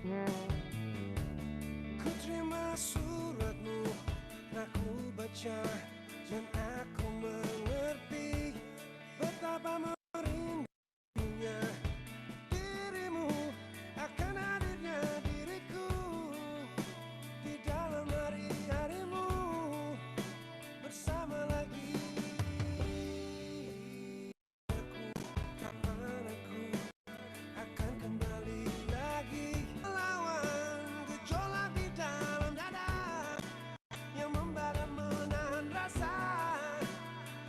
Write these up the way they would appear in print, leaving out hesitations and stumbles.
Ku terima suratmu, aku baca dan aku mengerti betapa merindunya dirimu akan hadirnya diriku di dalam hari-harimu bersama lagi. Kapan aku akan kembali lagi melawan gejolak di dalam dada yang membara menahan rasa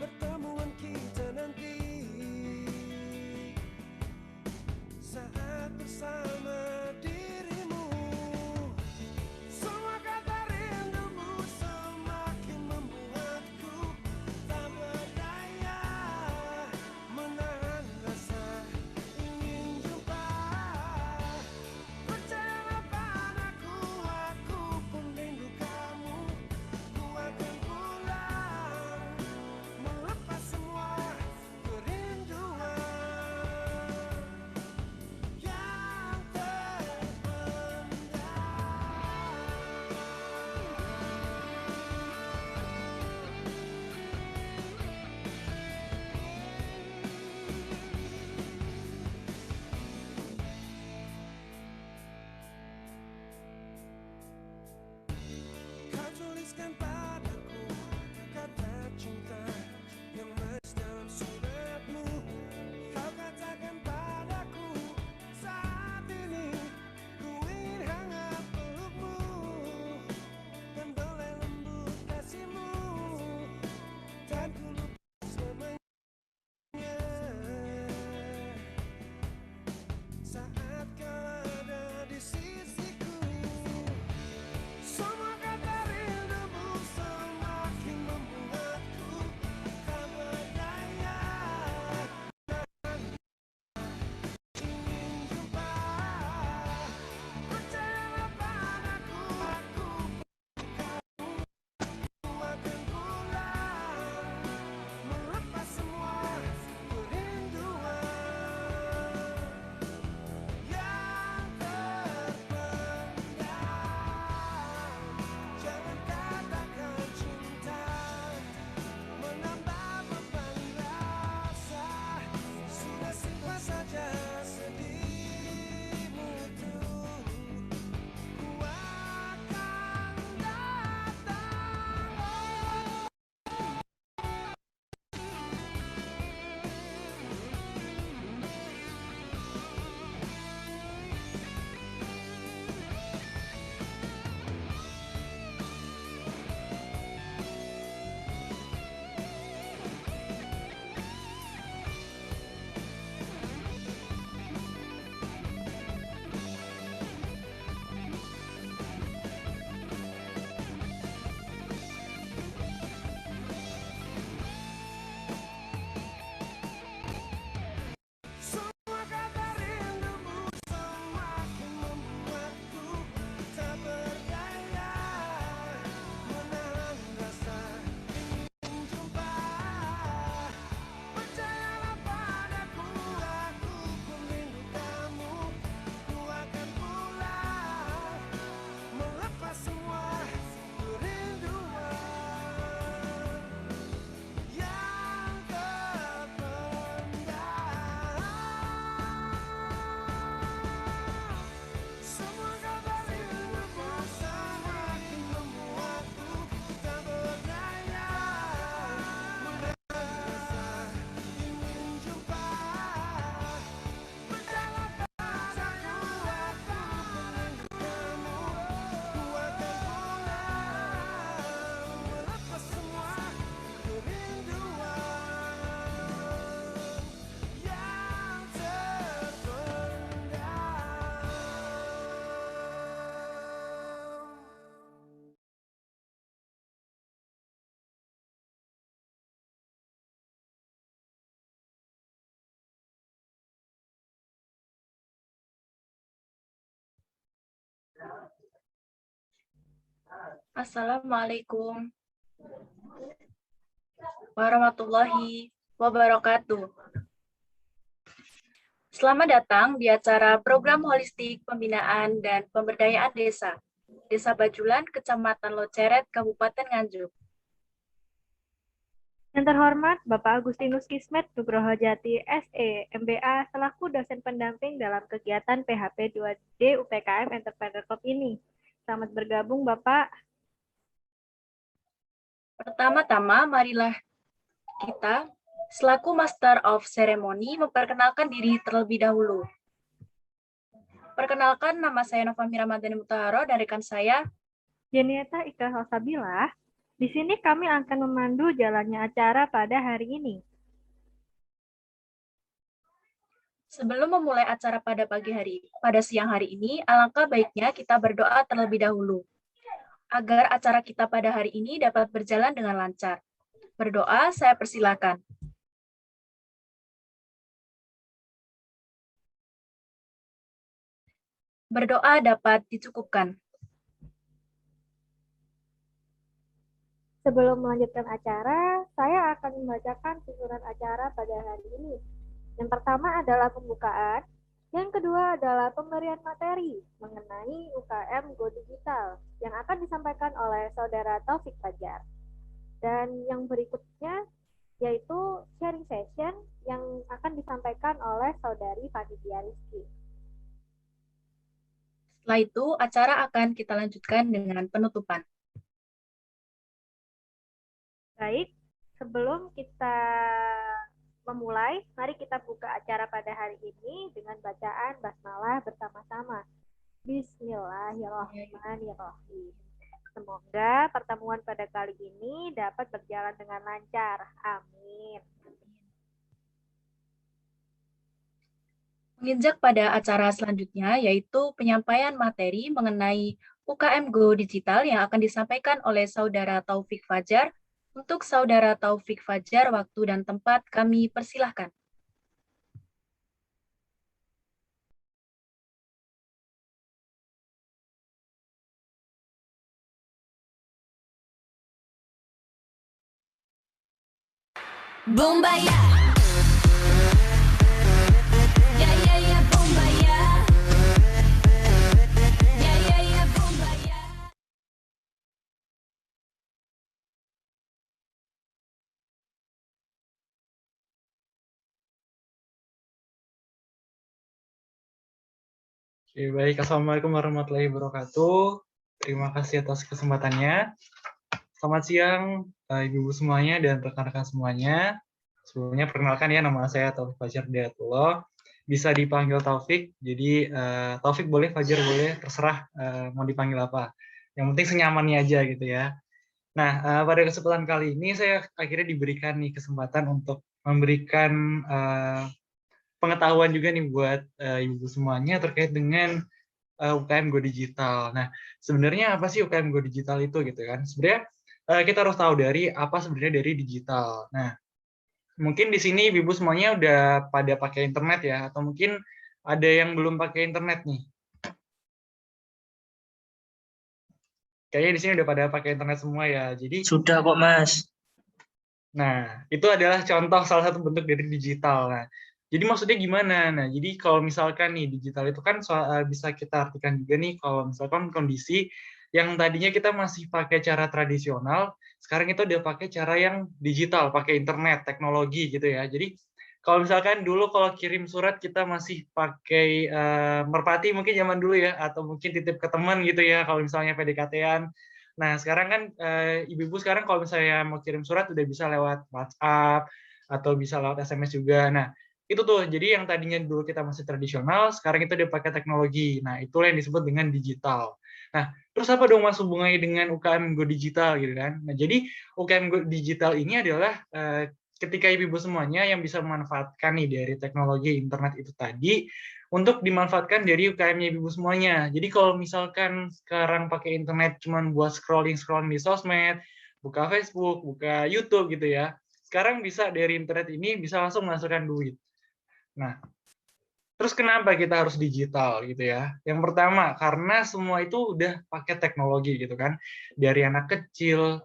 pertemuan kita nanti saat bersama dirimu. Semua kata rindumu semakin membuatku tak berdaya menahan rasa ingin jumpa. Percayalah padaku, aku pun rindu kamu. Ku akan pulang melepas semua kerinduan yang terpendam. Kau tuliskan padaku kata cinta yang manis dalam suratmu. Kau katakan padaku saat ini ku ingin hangat pelukmu dan belai lembut kasihmu dan ku lupa selamanya saat kau ada di sisiku. Semua kata rindumu semakin membuatku tak berdaya ingin jumpa. Percayalah padaku, aku akan pulang melepas semua kerinduan yang terpendam. Jangan katakan cinta menambah beban rasa. Sudah simpan saja sedihmu itu. Ku akan datang. Semua kata rindumu semakin membuatku tak berdaya menahan rasa ingin jumpa. Percayalah padaku, aku pun rindu kamu. Ku akan pulang melepas semua kerinduan yang terpendam. Semua kata rindumu semakin membuatku tak berdaya menahan rasa ingin jumpa. Percayalah padaku, aku pun rindu kamu. Ku akan pulang melepas semua kerinduan yang terpendam. Assalamualaikum warahmatullahi wabarakatuh. Selamat datang di acara Program Holistik Pembinaan dan Pemberdayaan Desa, Desa Bajulan, Kecamatan Loceret, Kabupaten Nganjuk. Yang terhormat Bapak Agustinus Kismet Nugroho Jati, SE, MBA, selaku dosen pendamping dalam kegiatan PHP 2D UPKM Entrepreneur Club ini. Selamat bergabung, Bapak. Pertama-tama, marilah kita, selaku Master of Ceremony, memperkenalkan diri terlebih dahulu. Perkenalkan, nama saya Nova Mira Madani Mutaharo dan rekan saya, Jenieta Ika Salsabila. Di sini kami akan memandu jalannya acara pada hari ini. Sebelum memulai acara pada siang hari ini, alangkah baiknya kita berdoa terlebih dahulu, agar acara kita pada hari ini dapat berjalan dengan lancar. Berdoa, saya persilakan. Berdoa dapat dicukupkan. Sebelum melanjutkan acara, saya akan membacakan susunan acara pada hari ini. Yang pertama adalah pembukaan, yang kedua adalah pemberian materi mengenai UKM Go Digital yang akan disampaikan oleh Saudara Taufik Fajar. Dan yang berikutnya yaitu sharing session yang akan disampaikan oleh Saudari Fanidia Rizky. Setelah itu, acara akan kita lanjutkan dengan penutupan. Baik, sebelum kita memulai, mari kita buka acara pada hari ini dengan bacaan basmalah bersama-sama. Bismillahirrahmanirrahim. Semoga pertemuan pada kali ini dapat berjalan dengan lancar. Amin. Menginjak pada acara selanjutnya, yaitu penyampaian materi mengenai UKM Go Digital yang akan disampaikan oleh Saudara Taufik Fajar. Untuk Saudara Taufik Fajar, waktu dan tempat kami persilahkan. Bombaya. Ya ya ya bombaya. Ya ya ya bombaya. Oke, baik. Assalamualaikum warahmatullahi wabarakatuh. Terima kasih atas kesempatannya. Selamat siang, ibu-ibu semuanya dan rekan-rekan semuanya. Sebelumnya perkenalkan ya, nama saya Taufik Fajar Hidayatullah. Bisa dipanggil Taufik, jadi Taufik boleh, Fajar boleh, terserah mau dipanggil apa. Yang penting senyamannya aja gitu ya. Nah, pada kesempatan kali ini saya akhirnya diberikan nih kesempatan untuk memberikan pengetahuan juga nih buat ibu semuanya terkait dengan UKM Go Digital. Nah, sebenarnya apa sih UKM Go Digital itu gitu kan? Sebenarnya kita harus tahu dari apa sebenarnya dari digital. Nah, mungkin di sini ibu semuanya udah pada pakai internet ya, atau mungkin ada yang belum pakai internet nih. Kayaknya di sini udah pada pakai internet semua ya. Jadi sudah kok, Mas. Nah, itu adalah contoh salah satu bentuk dari digital. Nah, jadi maksudnya gimana? Nah, jadi kalau misalkan nih digital itu kan bisa kita artikan juga nih kalau misalkan kondisi yang tadinya kita masih pakai cara tradisional, sekarang itu udah pakai cara yang digital, pakai internet, teknologi gitu ya. Jadi kalau misalkan dulu kalau kirim surat kita masih pakai merpati mungkin zaman dulu ya, atau mungkin titip ke teman gitu ya, kalau misalnya PDKT-an. Nah, sekarang kan ibu-ibu sekarang kalau misalnya mau kirim surat udah bisa lewat WhatsApp atau bisa lewat SMS juga. Nah, itu tuh. Jadi yang tadinya dulu kita masih tradisional, sekarang itu dia pakai teknologi. Nah, itulah yang disebut dengan digital. Nah, terus apa dong Mas hubungannya dengan UKM Go Digital gitu kan? Nah, jadi UKM Go Digital ini adalah ketika ibu-ibu semuanya yang bisa memanfaatkan nih dari teknologi internet itu tadi untuk dimanfaatkan dari UKM-nya ibu semuanya. Jadi kalau misalkan sekarang pakai internet cuma buat scrolling di sosmed, buka Facebook, buka YouTube gitu ya, sekarang bisa dari internet ini bisa langsung menghasilkan duit. Nah, terus kenapa kita harus digital gitu ya? Yang pertama, karena semua itu udah pakai teknologi gitu kan. Dari anak kecil,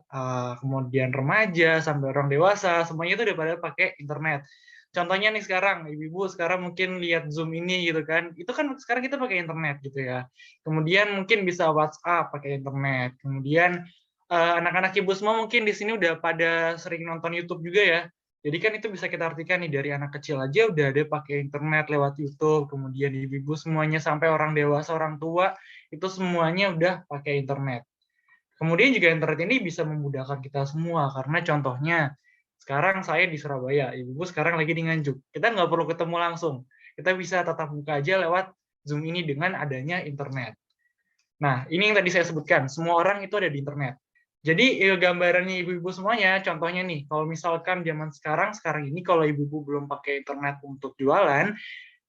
kemudian remaja, sampai orang dewasa, semuanya itu udah pada pakai internet. contohnya nih sekarang, ibu-ibu sekarang mungkin lihat Zoom ini gitu kan, itu kan sekarang kita pakai internet gitu ya. Kemudian mungkin bisa WhatsApp pakai internet. Kemudian anak-anak ibu semua mungkin di sini udah pada sering nonton YouTube juga ya. Jadi kan itu bisa kita artikan nih, dari anak kecil aja udah ada pakai internet lewat YouTube, kemudian ibu-ibu semuanya sampai orang dewasa, orang tua, itu semuanya udah pakai internet. Kemudian juga internet ini bisa memudahkan kita semua, karena contohnya, sekarang saya di Surabaya, ibu-ibu sekarang lagi di Nganjuk. Kita nggak perlu ketemu langsung. Kita bisa tatap muka aja lewat Zoom ini dengan adanya internet. Nah, ini yang tadi saya sebutkan, semua orang itu ada di internet. Jadi gambarannya ibu-ibu semuanya, contohnya nih, kalau misalkan zaman sekarang ini kalau ibu-ibu belum pakai internet untuk jualan,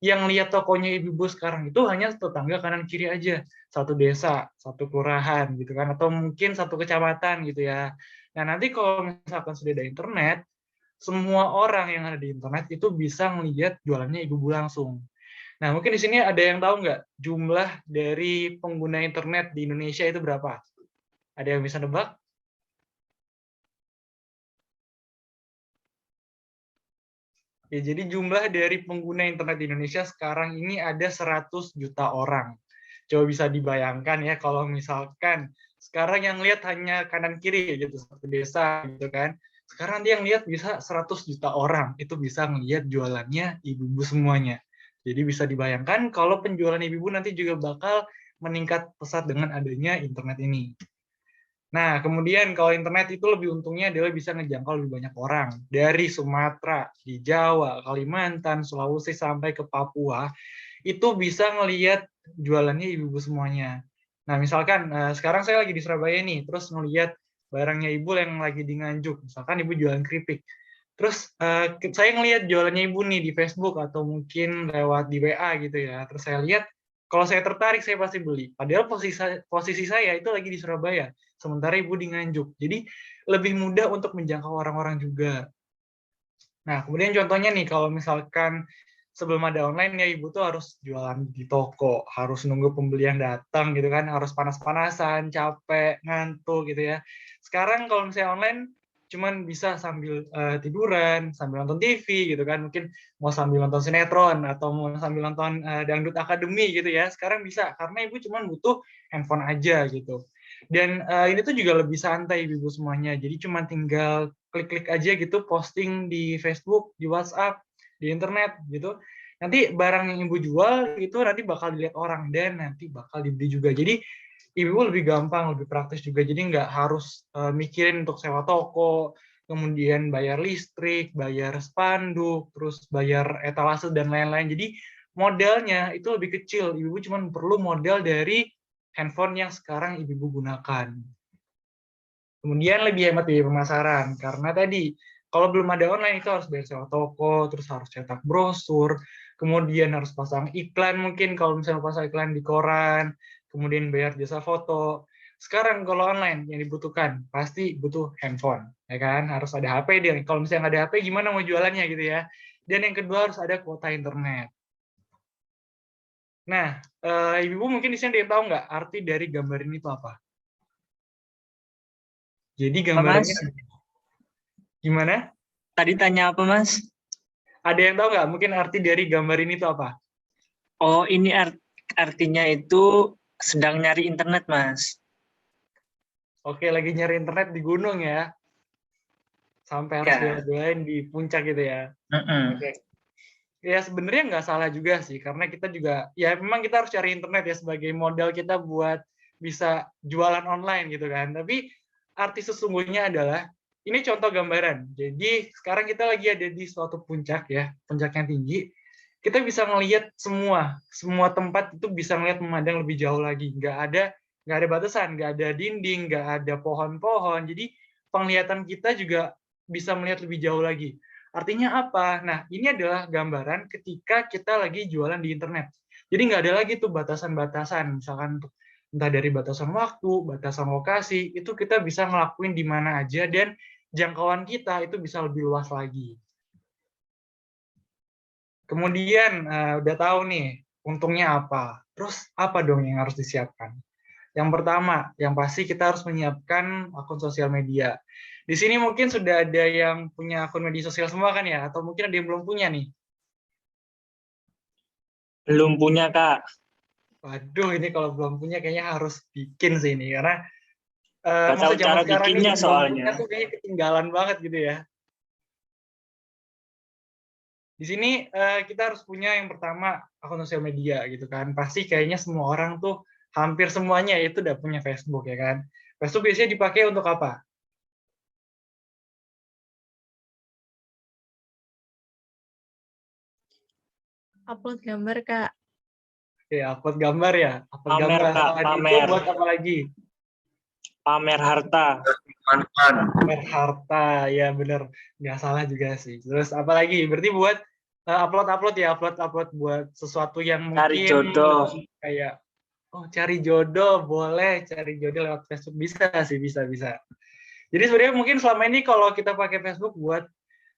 yang lihat tokonya ibu-ibu sekarang itu hanya tetangga kanan kiri aja, satu desa, satu kelurahan gitu kan, atau mungkin satu kecamatan gitu ya. Nah, nanti kalau misalkan sudah ada internet, semua orang yang ada di internet itu bisa melihat jualannya ibu-ibu langsung. Nah, mungkin di sini ada yang tahu nggak jumlah dari pengguna internet di Indonesia itu berapa? Ada yang bisa nebak? Ya, jadi jumlah dari pengguna internet di Indonesia sekarang ini ada 100 juta orang. Coba bisa dibayangkan ya kalau misalkan sekarang yang lihat hanya kanan kiri gitu, satu desa gitu kan. Sekarang dia yang lihat bisa 100 juta orang, itu bisa melihat jualannya ibu-ibu semuanya. Jadi bisa dibayangkan kalau penjualan ibu-ibu nanti juga bakal meningkat pesat dengan adanya internet ini. Nah, kemudian kalau internet itu lebih untungnya adalah bisa ngejangkau lebih banyak orang. Dari Sumatera, di Jawa, Kalimantan, Sulawesi, sampai ke Papua, itu bisa ngelihat jualannya ibu-ibu semuanya. Nah, misalkan sekarang saya lagi di Surabaya nih, terus ngelihat barangnya ibu yang lagi di Nganjuk. Misalkan ibu jualan keripik. Terus saya ngelihat jualannya ibu nih di Facebook atau mungkin lewat di WA gitu ya. Terus saya lihat, kalau saya tertarik, saya pasti beli. Padahal posisi saya itu lagi di Surabaya, sementara ibu di Nganjuk. Jadi lebih mudah untuk menjangkau orang-orang juga. Nah, kemudian contohnya nih, kalau misalkan sebelum ada online ya, ibu tuh harus jualan di toko, harus nunggu pembeli yang datang gitu kan, harus panas-panasan, capek, ngantuk gitu ya. Sekarang kalau misalnya online, cuman bisa sambil tiduran, sambil nonton TV gitu kan, mungkin mau sambil nonton sinetron atau mau sambil nonton dangdut akademi gitu ya. Sekarang bisa karena ibu cuman butuh handphone aja gitu. Dan ini tuh juga lebih santai ibu semuanya. Jadi cuma tinggal klik-klik aja gitu, posting di Facebook, di WhatsApp, di internet gitu. Nanti barang yang ibu jual itu nanti bakal dilihat orang dan nanti bakal dibeli juga. Jadi ibu lebih gampang, lebih praktis juga. Jadi nggak harus mikirin untuk sewa toko, kemudian bayar listrik, bayar spanduk, terus bayar etalase dan lain-lain. Jadi modalnya itu lebih kecil. Ibu cuma perlu modal dari handphone yang sekarang ibu gunakan. Kemudian lebih hemat biaya pemasaran, karena tadi kalau belum ada online itu harus bayar sewa toko, terus harus cetak brosur, kemudian harus pasang iklan mungkin kalau misalnya pasang iklan di koran, kemudian bayar jasa foto. Sekarang kalau online yang dibutuhkan pasti butuh handphone, ya kan? Harus ada HP dia. Kalau misalnya nggak ada HP gimana mau jualannya gitu ya. Dan yang kedua harus ada kuota internet. Nah, ibu mungkin di sini ada yang tahu nggak arti dari gambar ini itu apa? Jadi gambarnya gimana? Tadi tanya apa, Mas? Ada yang tahu nggak mungkin arti dari gambar ini itu apa? Oh, ini artinya itu sedang nyari internet, Mas. Oke, lagi nyari internet di gunung ya. Sampai harus bela-belain di puncak gitu ya. Oke. Ya sebenarnya nggak salah juga sih, karena kita juga, ya memang kita harus cari internet ya sebagai modal kita buat bisa jualan online gitu kan. Tapi arti sesungguhnya adalah, ini contoh gambaran. Jadi sekarang kita lagi ada di suatu puncak ya, puncak yang tinggi. Kita bisa ngelihat semua tempat itu bisa ngelihat memandang lebih jauh lagi. Nggak ada batasan, nggak ada dinding, nggak ada pohon-pohon. Jadi penglihatan kita juga bisa melihat lebih jauh lagi. Artinya apa? Nah, ini adalah gambaran ketika kita lagi jualan di internet. Jadi nggak ada lagi tuh batasan-batasan, misalkan entah dari batasan waktu, batasan lokasi, itu kita bisa ngelakuin di mana aja dan jangkauan kita itu bisa lebih luas lagi. Kemudian udah tahu nih untungnya apa. Terus apa dong yang harus disiapkan? Yang pertama, yang pasti kita harus menyiapkan akun sosial media. Di Di sini mungkin sudah ada yang punya akun media sosial semua kan ya? Atau mungkin ada yang belum punya nih? Belum punya, Kak. Waduh, ini kalau belum punya kayaknya harus bikin sih ini. Karena Nggak masa tahu zaman cara sekarang ini bikinnya belum punya soalnya. tuh kayaknya ketinggalan banget gitu ya. Di sini kita harus punya yang pertama akun sosial media gitu kan. Pasti kayaknya semua orang tuh hampir semuanya itu udah punya Facebook ya kan. Facebook biasanya dipakai untuk apa? Upload gambar, Kak. Ya, upload gambar ya. Upload Pamer, gambar. Kak, Selain itu pamer. buat apa lagi? Pamer harta. Pamer harta, ya bener. Nggak salah juga sih. Terus apa lagi? Berarti buat upload-upload ya, upload-upload buat sesuatu yang Cari mungkin jodoh. kayak, oh cari jodoh, boleh cari jodoh lewat Facebook. Bisa sih, bisa. Jadi sebenarnya mungkin selama ini kalau kita pakai Facebook buat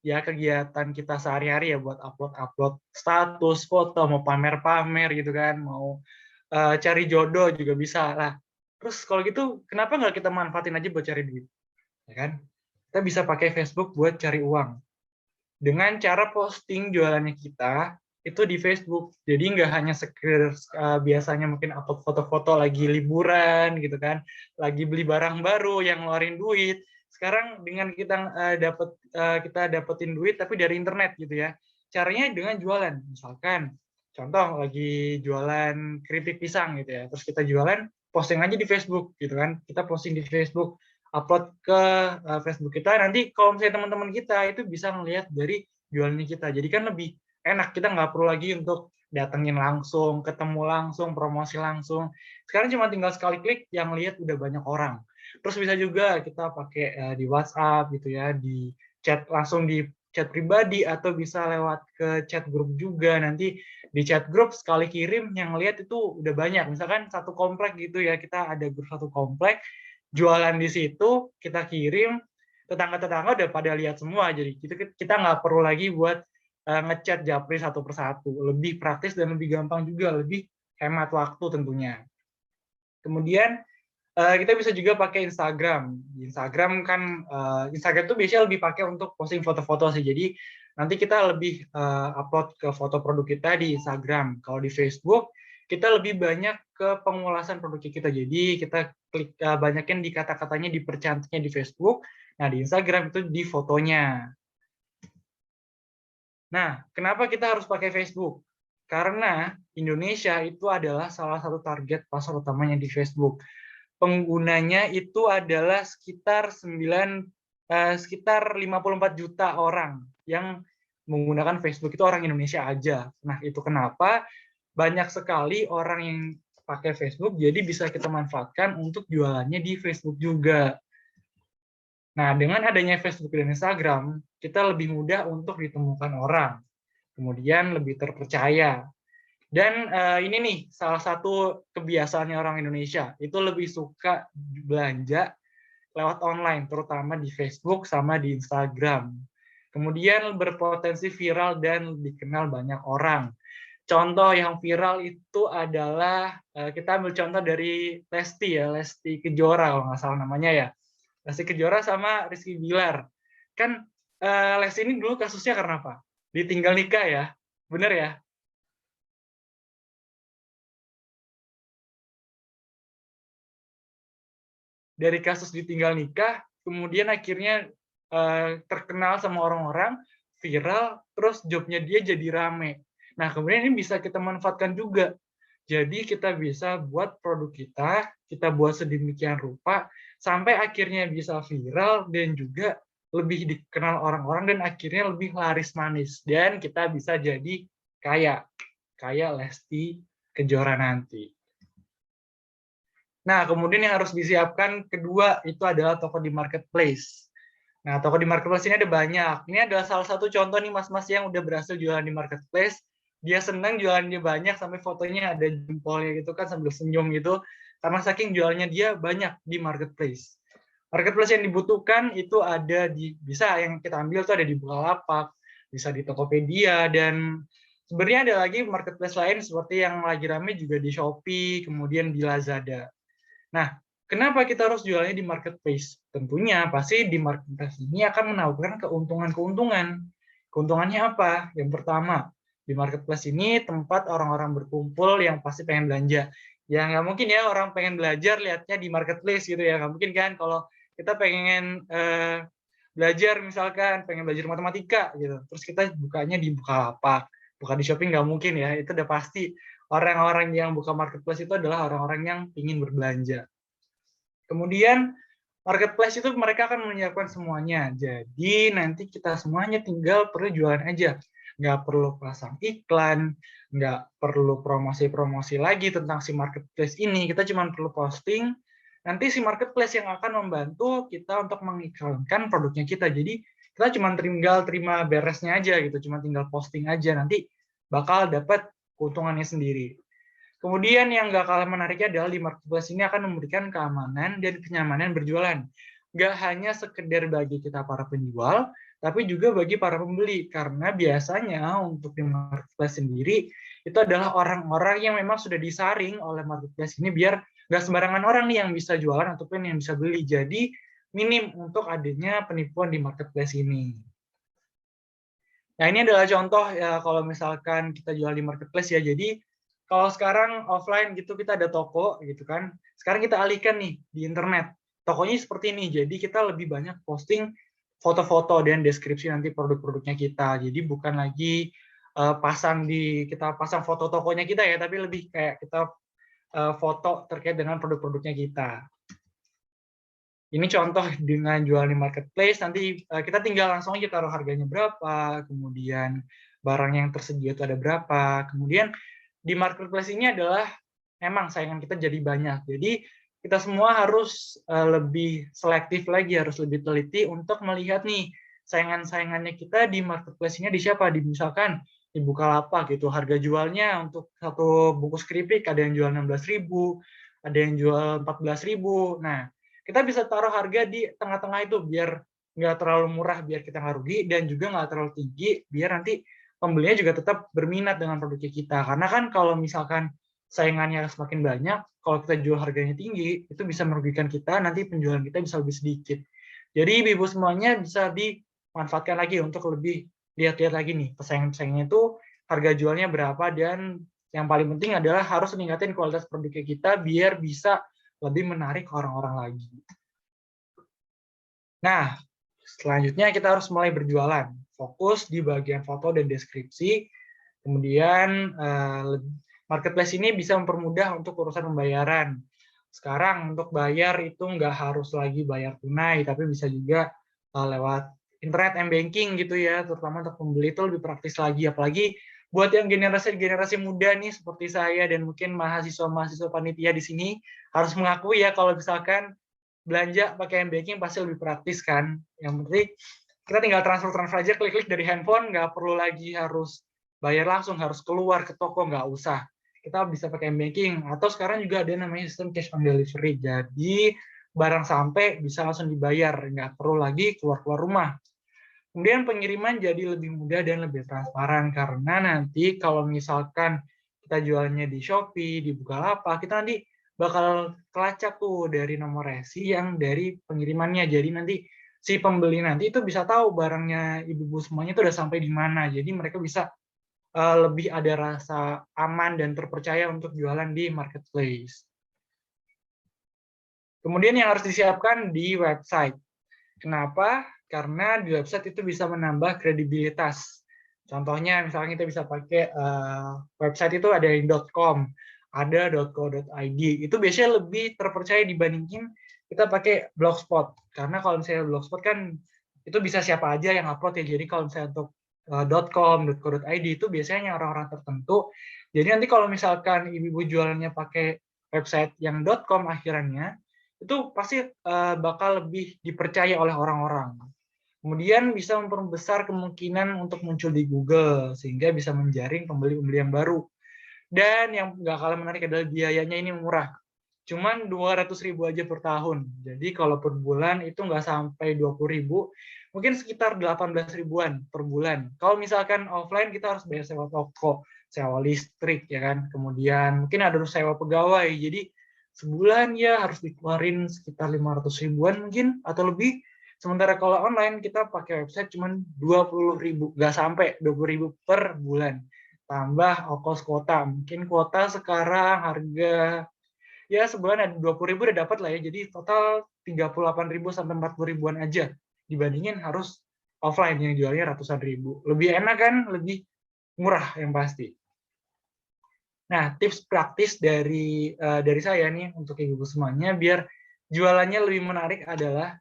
ya kegiatan kita sehari-hari ya, buat upload-upload status, foto, mau pamer-pamer gitu kan, mau cari jodoh juga bisa lah. Terus kalau gitu kenapa nggak kita manfaatin aja buat cari duit, ya kan? Kita bisa pakai Facebook buat cari uang dengan cara posting jualannya kita itu di Facebook. Jadi nggak hanya sekedar biasanya mungkin upload foto-foto lagi liburan gitu kan, lagi beli barang baru yang ngeluarin duit. Sekarang dengan kita dapetin duit tapi dari internet gitu ya. Caranya dengan jualan. Misalkan contoh lagi jualan keripik pisang gitu ya. Terus kita jualan, posting aja di Facebook gitu kan. Kita posting di Facebook, upload ke Facebook kita. Nanti kalau misalnya teman-teman kita itu bisa ngelihat dari jualannya kita. Jadi kan lebih enak, kita nggak perlu lagi untuk datengin langsung, ketemu langsung, promosi langsung. Sekarang cuma tinggal sekali klik yang lihat udah banyak orang. Terus bisa juga kita pakai di WhatsApp gitu ya, di chat langsung di chat pribadi atau bisa lewat ke chat grup juga. Nanti di chat grup sekali kirim yang lihat itu udah banyak. Misalkan satu komplek gitu ya, kita ada grup satu komplek, jualan di situ, kita kirim, tetangga-tetangga udah pada lihat semua. Jadi kita nggak perlu lagi buat ngechat japri satu persatu. Lebih praktis dan lebih gampang juga, lebih hemat waktu tentunya. Kemudian kita bisa juga pakai Instagram. Di Instagram kan Instagram tuh biasanya lebih pakai untuk posting foto-foto sih. Jadi nanti kita lebih upload ke foto produk kita di Instagram. Kalau di Facebook kita lebih banyak ke pengulasan produk kita. Jadi kita klik banyakin di kata-katanya, dipercantiknya di Facebook. Nah, di Instagram itu di fotonya. Nah, kenapa kita harus pakai Facebook? Karena Indonesia itu adalah salah satu target pasar utamanya di Facebook. Penggunanya itu adalah sekitar 54 juta orang yang menggunakan Facebook, itu orang Indonesia aja. Nah, itu kenapa banyak sekali orang yang pakai Facebook, jadi bisa kita manfaatkan untuk jualannya di Facebook juga. Nah, dengan adanya Facebook dan Instagram, kita lebih mudah untuk ditemukan orang, kemudian lebih terpercaya. Dan ini nih salah satu kebiasaannya orang Indonesia, itu lebih suka belanja lewat online, terutama di Facebook sama di Instagram. Kemudian berpotensi viral dan dikenal banyak orang. Contoh yang viral itu adalah, kita ambil contoh dari Lesti ya, Lesti Kejora kalau nggak salah namanya ya. Lesti Kejora sama Rizky Bilar. Kan Lesti ini dulu kasusnya karena apa? Ditinggal nikah ya, bener ya? Dari kasus ditinggal nikah, kemudian akhirnya terkenal sama orang-orang, viral, terus jobnya dia jadi rame. Nah, kemudian ini bisa kita manfaatkan juga. Jadi kita bisa buat produk kita buat sedemikian rupa, sampai akhirnya bisa viral dan juga lebih dikenal orang-orang dan akhirnya lebih laris manis. Dan kita bisa jadi kaya Lesti Kejora nanti. Nah, kemudian yang harus disiapkan kedua itu adalah toko di marketplace. Nah, toko di marketplace ini ada banyak. Ini adalah salah satu contoh nih mas-mas yang udah berhasil jualan di marketplace. Dia senang jualannya banyak sampai fotonya ada jempolnya gitu kan sambil senyum gitu. Karena saking jualannya dia banyak di marketplace. Marketplace yang dibutuhkan itu ada bisa yang kita ambil itu ada di Bukalapak, bisa di Tokopedia, dan sebenarnya ada lagi marketplace lain seperti yang lagi rame juga di Shopee, kemudian di Lazada. Nah, Kenapa kita harus jualnya di marketplace? Tentunya pasti di marketplace ini akan menawarkan keuntungan-keuntungan. Keuntungannya apa? Yang pertama, di marketplace ini tempat orang-orang berkumpul yang pasti pengen belanja. Ya nggak mungkin ya orang pengen belajar lihatnya di marketplace gitu ya. Nggak mungkin kan kalau kita pengen belajar misalkan, pengen belajar matematika gitu. Terus kita bukanya di Bukalapak, buka di Shopee nggak mungkin ya. Itu udah pasti orang-orang yang buka marketplace itu adalah orang-orang yang ingin berbelanja. Kemudian marketplace itu mereka akan menyiapkan semuanya. Jadi nanti kita semuanya tinggal perlu jualan aja. Nggak perlu pasang iklan, nggak perlu promosi-promosi lagi tentang si marketplace ini. Kita cuma perlu posting. Nanti si marketplace yang akan membantu kita untuk mengiklankan produknya kita. Jadi kita cuma tinggal terima beresnya aja gitu. Cuma tinggal posting aja. Nanti bakal dapat keuntungannya sendiri. Kemudian yang nggak kalah menariknya adalah di marketplace ini akan memberikan keamanan dan kenyamanan berjualan. Nggak hanya sekedar bagi kita para penjual, tapi juga bagi para pembeli. Karena biasanya untuk di marketplace sendiri, itu adalah orang-orang yang memang sudah disaring oleh marketplace ini biar nggak sembarangan orang nih yang bisa jualan ataupun yang bisa beli. Jadi minim untuk adanya penipuan di marketplace ini. Nah ini adalah contoh ya kalau misalkan kita jual di marketplace ya. Jadi kalau sekarang offline gitu kita ada toko gitu kan. Sekarang kita alihkan nih di internet. Tokonya seperti ini. Jadi kita lebih banyak posting foto-foto dan deskripsi nanti produk-produknya kita. Jadi bukan lagi kita pasang foto tokonya kita ya, tapi lebih kayak kita foto terkait dengan produk-produknya kita. Ini contoh dengan jual di marketplace. Nanti kita tinggal langsung aja taruh harganya berapa, kemudian barang yang tersedia itu ada berapa, kemudian di marketplace ini adalah memang saingan kita jadi banyak. Jadi kita semua harus lebih selektif lagi, harus lebih teliti untuk melihat nih saingan-saingannya kita di marketplace ini di siapa. Di misalkan di Bukalapak gitu, harga jualnya untuk satu bungkus keripik ada yang jual 16.000, ada yang jual 14.000. Nah, kita bisa taruh harga di tengah-tengah itu biar nggak terlalu murah, biar kita nggak rugi, dan juga nggak terlalu tinggi, biar nanti pembelinya juga tetap berminat dengan produknya kita. Karena kan kalau misalkan saingannya semakin banyak, kalau kita jual harganya tinggi, itu bisa merugikan kita, nanti penjualan kita bisa lebih sedikit. Jadi ibu semuanya bisa dimanfaatkan lagi untuk lebih lihat-lihat lagi nih, pesaing-pesaingnya itu harga jualnya berapa, dan yang paling penting adalah harus meningkatin kualitas produknya kita biar bisa lebih menarik orang-orang lagi. Nah, selanjutnya kita harus mulai berjualan. Fokus di bagian foto dan deskripsi. Kemudian marketplace ini bisa mempermudah untuk urusan pembayaran. Sekarang untuk bayar itu nggak harus lagi bayar tunai, tapi bisa juga lewat internet m-banking gitu ya, terutama untuk pembeli itu lebih praktis lagi. Apalagi buat yang generasi muda nih seperti saya dan mungkin mahasiswa-mahasiswa panitia di sini harus mengakui ya kalau misalkan belanja pakai m-banking pasti lebih praktis kan. Yang penting kita tinggal transfer aja, klik-klik dari handphone, nggak perlu lagi harus bayar langsung, harus keluar ke toko, nggak usah. Kita bisa pakai m-banking, atau sekarang juga ada namanya sistem cash on delivery. Jadi barang sampai bisa langsung dibayar, nggak perlu lagi keluar-keluar rumah. Kemudian pengiriman jadi lebih mudah dan lebih transparan, karena nanti kalau misalkan kita jualnya di Shopee, di Bukalapak, kita nanti bakal kelacak tuh dari nomor resi yang dari pengirimannya. Jadi nanti si pembeli nanti itu bisa tahu barangnya ibu-ibu semuanya itu udah sampai di mana. Jadi mereka bisa lebih ada rasa aman dan terpercaya untuk jualan di marketplace. Kemudian yang harus disiapkan di website. Kenapa? Karena di website itu bisa menambah kredibilitas. Contohnya misalnya kita bisa pakai website itu ada yang .com, ada .co.id. Itu biasanya lebih terpercaya dibandingin kita pakai Blogspot. Karena kalau misalnya Blogspot kan itu bisa siapa aja yang upload ya. Jadi kalau misalnya untuk .com, .co.id itu biasanya orang-orang tertentu. Jadi nanti kalau misalkan ibu-ibu jualannya pakai website yang .com akhirannya, itu pasti bakal lebih dipercaya oleh orang-orang. Kemudian bisa memperbesar kemungkinan untuk muncul di Google, sehingga bisa menjaring pembeli-pembeli yang baru. Dan yang nggak kalah menarik adalah biayanya ini murah. Cuman 200.000 aja per tahun. Jadi kalau per bulan itu nggak sampai 20.000, mungkin sekitar 18 ribuan per bulan. Kalau misalkan offline kita harus bayar sewa toko, sewa listrik ya kan. Kemudian mungkin ada sewa pegawai. Jadi sebulan ya harus dikeluarin sekitar 500 ribuan mungkin atau lebih. Sementara kalau online kita pakai website cuma 20.000, nggak sampai 20.000 per bulan. Tambah ongkos kuota. Mungkin kuota sekarang harga ya sebulan ada 20.000 udah dapat lah ya. Jadi total 38.000 sampai 40 ribuan aja dibandingin harus offline yang jualnya ratusan ribu. Lebih enak kan, lebih murah yang pasti. Nah, tips praktis dari saya nih untuk ibu-ibu semuanya biar jualannya lebih menarik adalah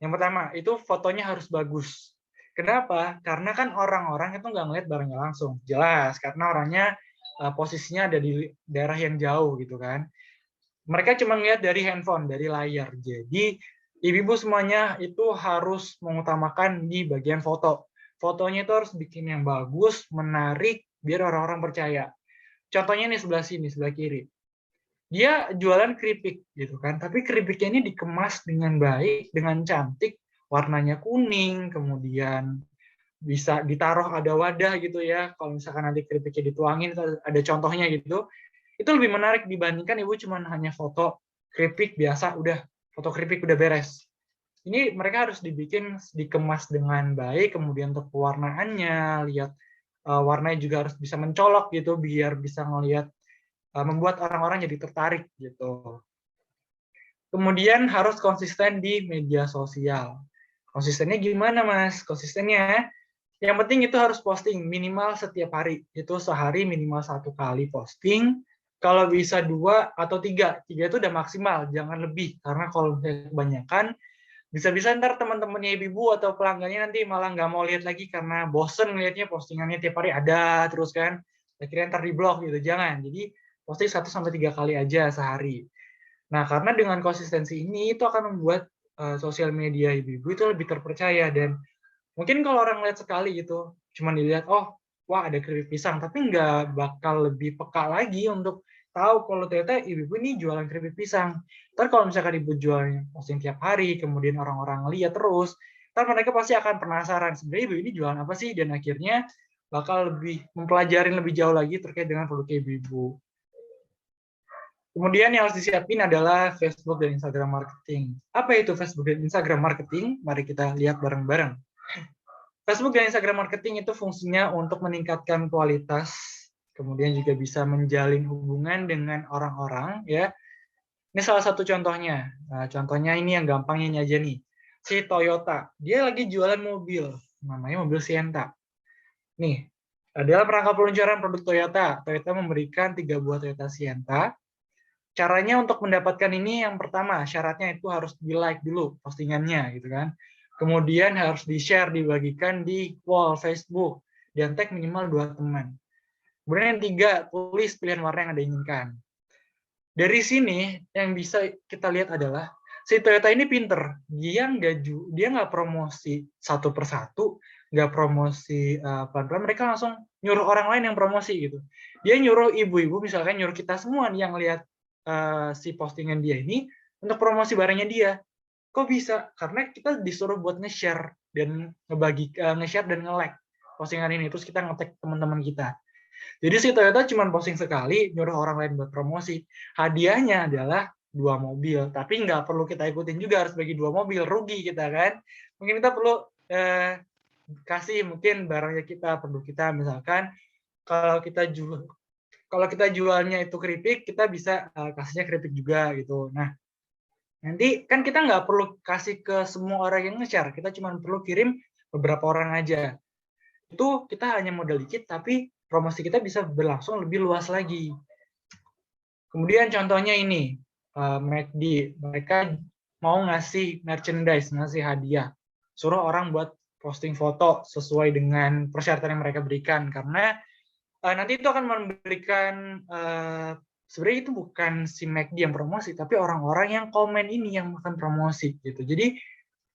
yang pertama itu fotonya harus bagus. Kenapa? Karena kan orang-orang itu nggak ngeliat barangnya langsung. Jelas, karena orangnya posisinya ada di daerah yang jauh gitu kan. Mereka cuma ngeliat dari handphone, dari layar. Jadi ibu-ibu semuanya itu harus mengutamakan di bagian foto. Fotonya itu harus bikin yang bagus, menarik, biar orang-orang percaya. Contohnya nih sebelah sini, sebelah kiri. Dia jualan keripik gitu kan, tapi keripiknya ini dikemas dengan baik, dengan cantik, warnanya kuning, kemudian bisa ditaruh ada wadah gitu ya. Kalau misalkan nanti keripiknya dituangin, ada contohnya gitu. Itu lebih menarik dibandingkan ibu cuma hanya foto keripik biasa, udah foto keripik udah beres. Ini mereka harus dibikin, dikemas dengan baik, kemudian untuk pewarnaannya, lihat warnanya juga harus bisa mencolok gitu, biar bisa ngelihat, membuat orang-orang jadi tertarik gitu. Kemudian harus konsisten di media sosial. Konsistennya gimana Mas? Konsistennya yang penting itu harus posting minimal setiap hari. Itu sehari minimal 1 kali posting. Kalau bisa 2 atau 3 itu udah maksimal, jangan lebih. Karena kalau kebanyakan, bisa-bisa ntar teman-temannya ibu atau pelanggannya nanti malah nggak mau lihat lagi karena bosen lihatnya postingannya tiap hari ada terus kan. Akhirnya ntar di-blok gitu, jangan. Jadi posting 1-3 kali aja sehari. Nah, karena dengan konsistensi ini itu akan membuat sosial media ibu-ibu itu lebih terpercaya dan mungkin kalau orang lihat sekali gitu, cuma dilihat, oh, wah ada keripik pisang, tapi nggak bakal lebih peka lagi untuk tahu kalau ternyata ibu-ibu ini jualan keripik pisang. Ntar kalau misalkan ibu jualnya posting tiap hari, kemudian orang-orang lihat terus, ntar mereka pasti akan penasaran, sebenarnya ibu ini jualan apa sih? Dan akhirnya bakal lebih mempelajari lebih jauh lagi terkait dengan produk ibu-ibu. Kemudian yang harus disiapin adalah Facebook dan Instagram marketing. Apa itu Facebook dan Instagram marketing? Mari kita lihat bareng-bareng. Facebook dan Instagram marketing itu fungsinya untuk meningkatkan kualitas, kemudian juga bisa menjalin hubungan dengan orang-orang, ya. Ini salah satu contohnya. Nah, contohnya ini yang gampangnya aja nih. Si Toyota, dia lagi jualan mobil, namanya mobil Sienta. Nih, dalam rangka peluncuran produk Toyota, Toyota memberikan 3 buah Toyota Sienta. Caranya untuk mendapatkan ini yang pertama, syaratnya itu harus di-like dulu postingannya gitu kan. Kemudian harus di-share, dibagikan di wall Facebook dan tag minimal 2 teman. Kemudian yang 3, tulis pilihan warna yang Anda inginkan. Dari sini yang bisa kita lihat adalah si Toyota ini pinter. Dia nggak promosi satu persatu, nggak promosi pelan-pelan, mereka langsung nyuruh orang lain yang promosi gitu. Dia nyuruh ibu-ibu, misalkan nyuruh kita semua nih yang lihat si postingan dia ini untuk promosi barangnya dia. Kok bisa? Karena kita disuruh buat nge-share dan nge-share dan nge-like postingan ini, terus kita nge-tag teman-teman kita. Jadi si Toyota cuma posting sekali, nyuruh orang lain buat promosi. Hadiahnya adalah 2 mobil, tapi nggak perlu kita ikutin juga harus bagi 2 mobil, rugi kita kan. Mungkin kita perlu kasih mungkin barangnya kita, produk kita, misalkan kalau kita jualnya itu keripik, kita bisa kasihnya keripik juga gitu. Nah, nanti kan kita nggak perlu kasih ke semua orang yang nge-share, kita cuma perlu kirim beberapa orang aja. Itu kita hanya modal dikit, tapi promosi kita bisa berlangsung lebih luas lagi. Kemudian contohnya ini, McD, mereka mau ngasih merchandise, ngasih hadiah. Suruh orang buat posting foto sesuai dengan persyaratan yang mereka berikan, karena nanti itu akan memberikan, sebenarnya itu bukan si McD yang promosi, tapi orang-orang yang komen ini yang akan promosi gitu. Jadi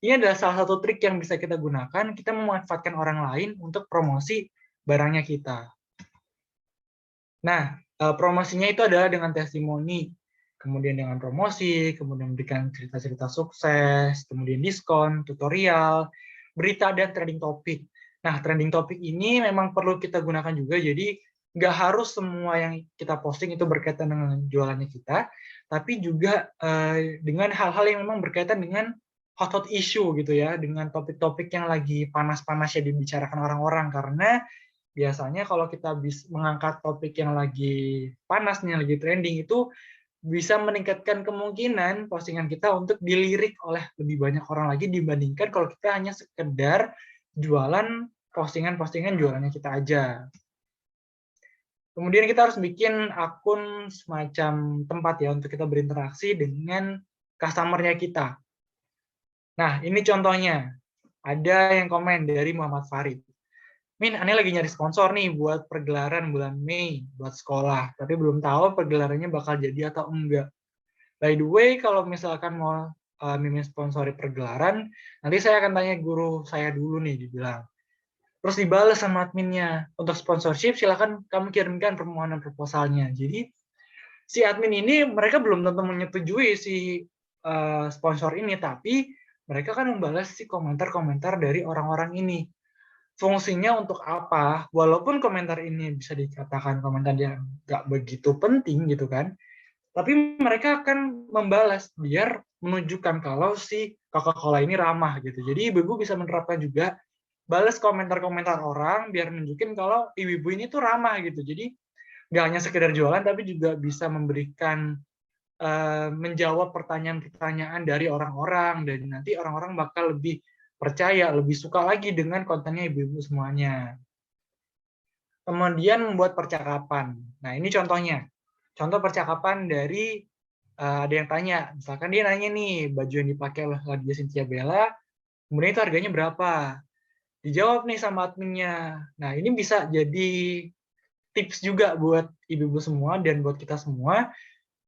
ini adalah salah satu trik yang bisa kita gunakan, kita memanfaatkan orang lain untuk promosi barangnya kita. Nah, promosinya itu adalah dengan testimoni, kemudian dengan promosi, kemudian memberikan cerita-cerita sukses, kemudian diskon, tutorial, berita, dan trending topik. Nah, trending topik ini memang perlu kita gunakan juga, jadi nggak harus semua yang kita posting itu berkaitan dengan jualannya kita, tapi juga dengan hal-hal yang memang berkaitan dengan hot issue gitu ya, dengan topik-topik yang lagi panas-panasnya dibicarakan orang-orang. Karena biasanya kalau kita mengangkat topik yang lagi panas, yang lagi trending, itu bisa meningkatkan kemungkinan postingan kita untuk dilirik oleh lebih banyak orang lagi dibandingkan kalau kita hanya sekedar jualan postingan-postingan jualannya kita aja. Kemudian kita harus bikin akun semacam tempat ya untuk kita berinteraksi dengan customer-nya kita. Nah, ini contohnya. Ada yang komen dari Muhammad Farid. Min, aneh lagi nyari sponsor nih buat pergelaran bulan Mei, buat sekolah. Tapi belum tahu pergelarannya bakal jadi atau enggak. By the way, kalau misalkan mau Mimin sponsori pergelaran, nanti saya akan tanya guru saya dulu nih, dibilang. Terus dibalas sama adminnya, untuk sponsorship silakan kamu kirimkan permohonan proposalnya. Jadi si admin ini mereka belum tentu menyetujui si sponsor ini, tapi mereka kan membalas si komentar-komentar dari orang-orang ini. Fungsinya untuk apa? Walaupun komentar ini bisa dikatakan komentar yang nggak begitu penting gitu kan, tapi mereka akan membalas biar menunjukkan kalau si Coca-Cola ini ramah gitu. Jadi ibu-ibu bisa menerapkan juga balas komentar-komentar orang biar nunjukin kalau ibu-ibu ini tuh ramah gitu. Jadi nggak hanya sekedar jualan, tapi juga bisa memberikan menjawab pertanyaan-pertanyaan dari orang-orang, dan nanti orang-orang bakal lebih percaya, lebih suka lagi dengan kontennya ibu-ibu semuanya. Kemudian membuat percakapan. Nah, ini contohnya. Contoh percakapan dari ada yang tanya, misalkan dia nanya nih, baju yang dipakai oleh Ladia Cynthia Bella, kemudian itu harganya berapa? Dijawab nih sama adminnya. Nah, ini bisa jadi tips juga buat ibu-ibu semua dan buat kita semua.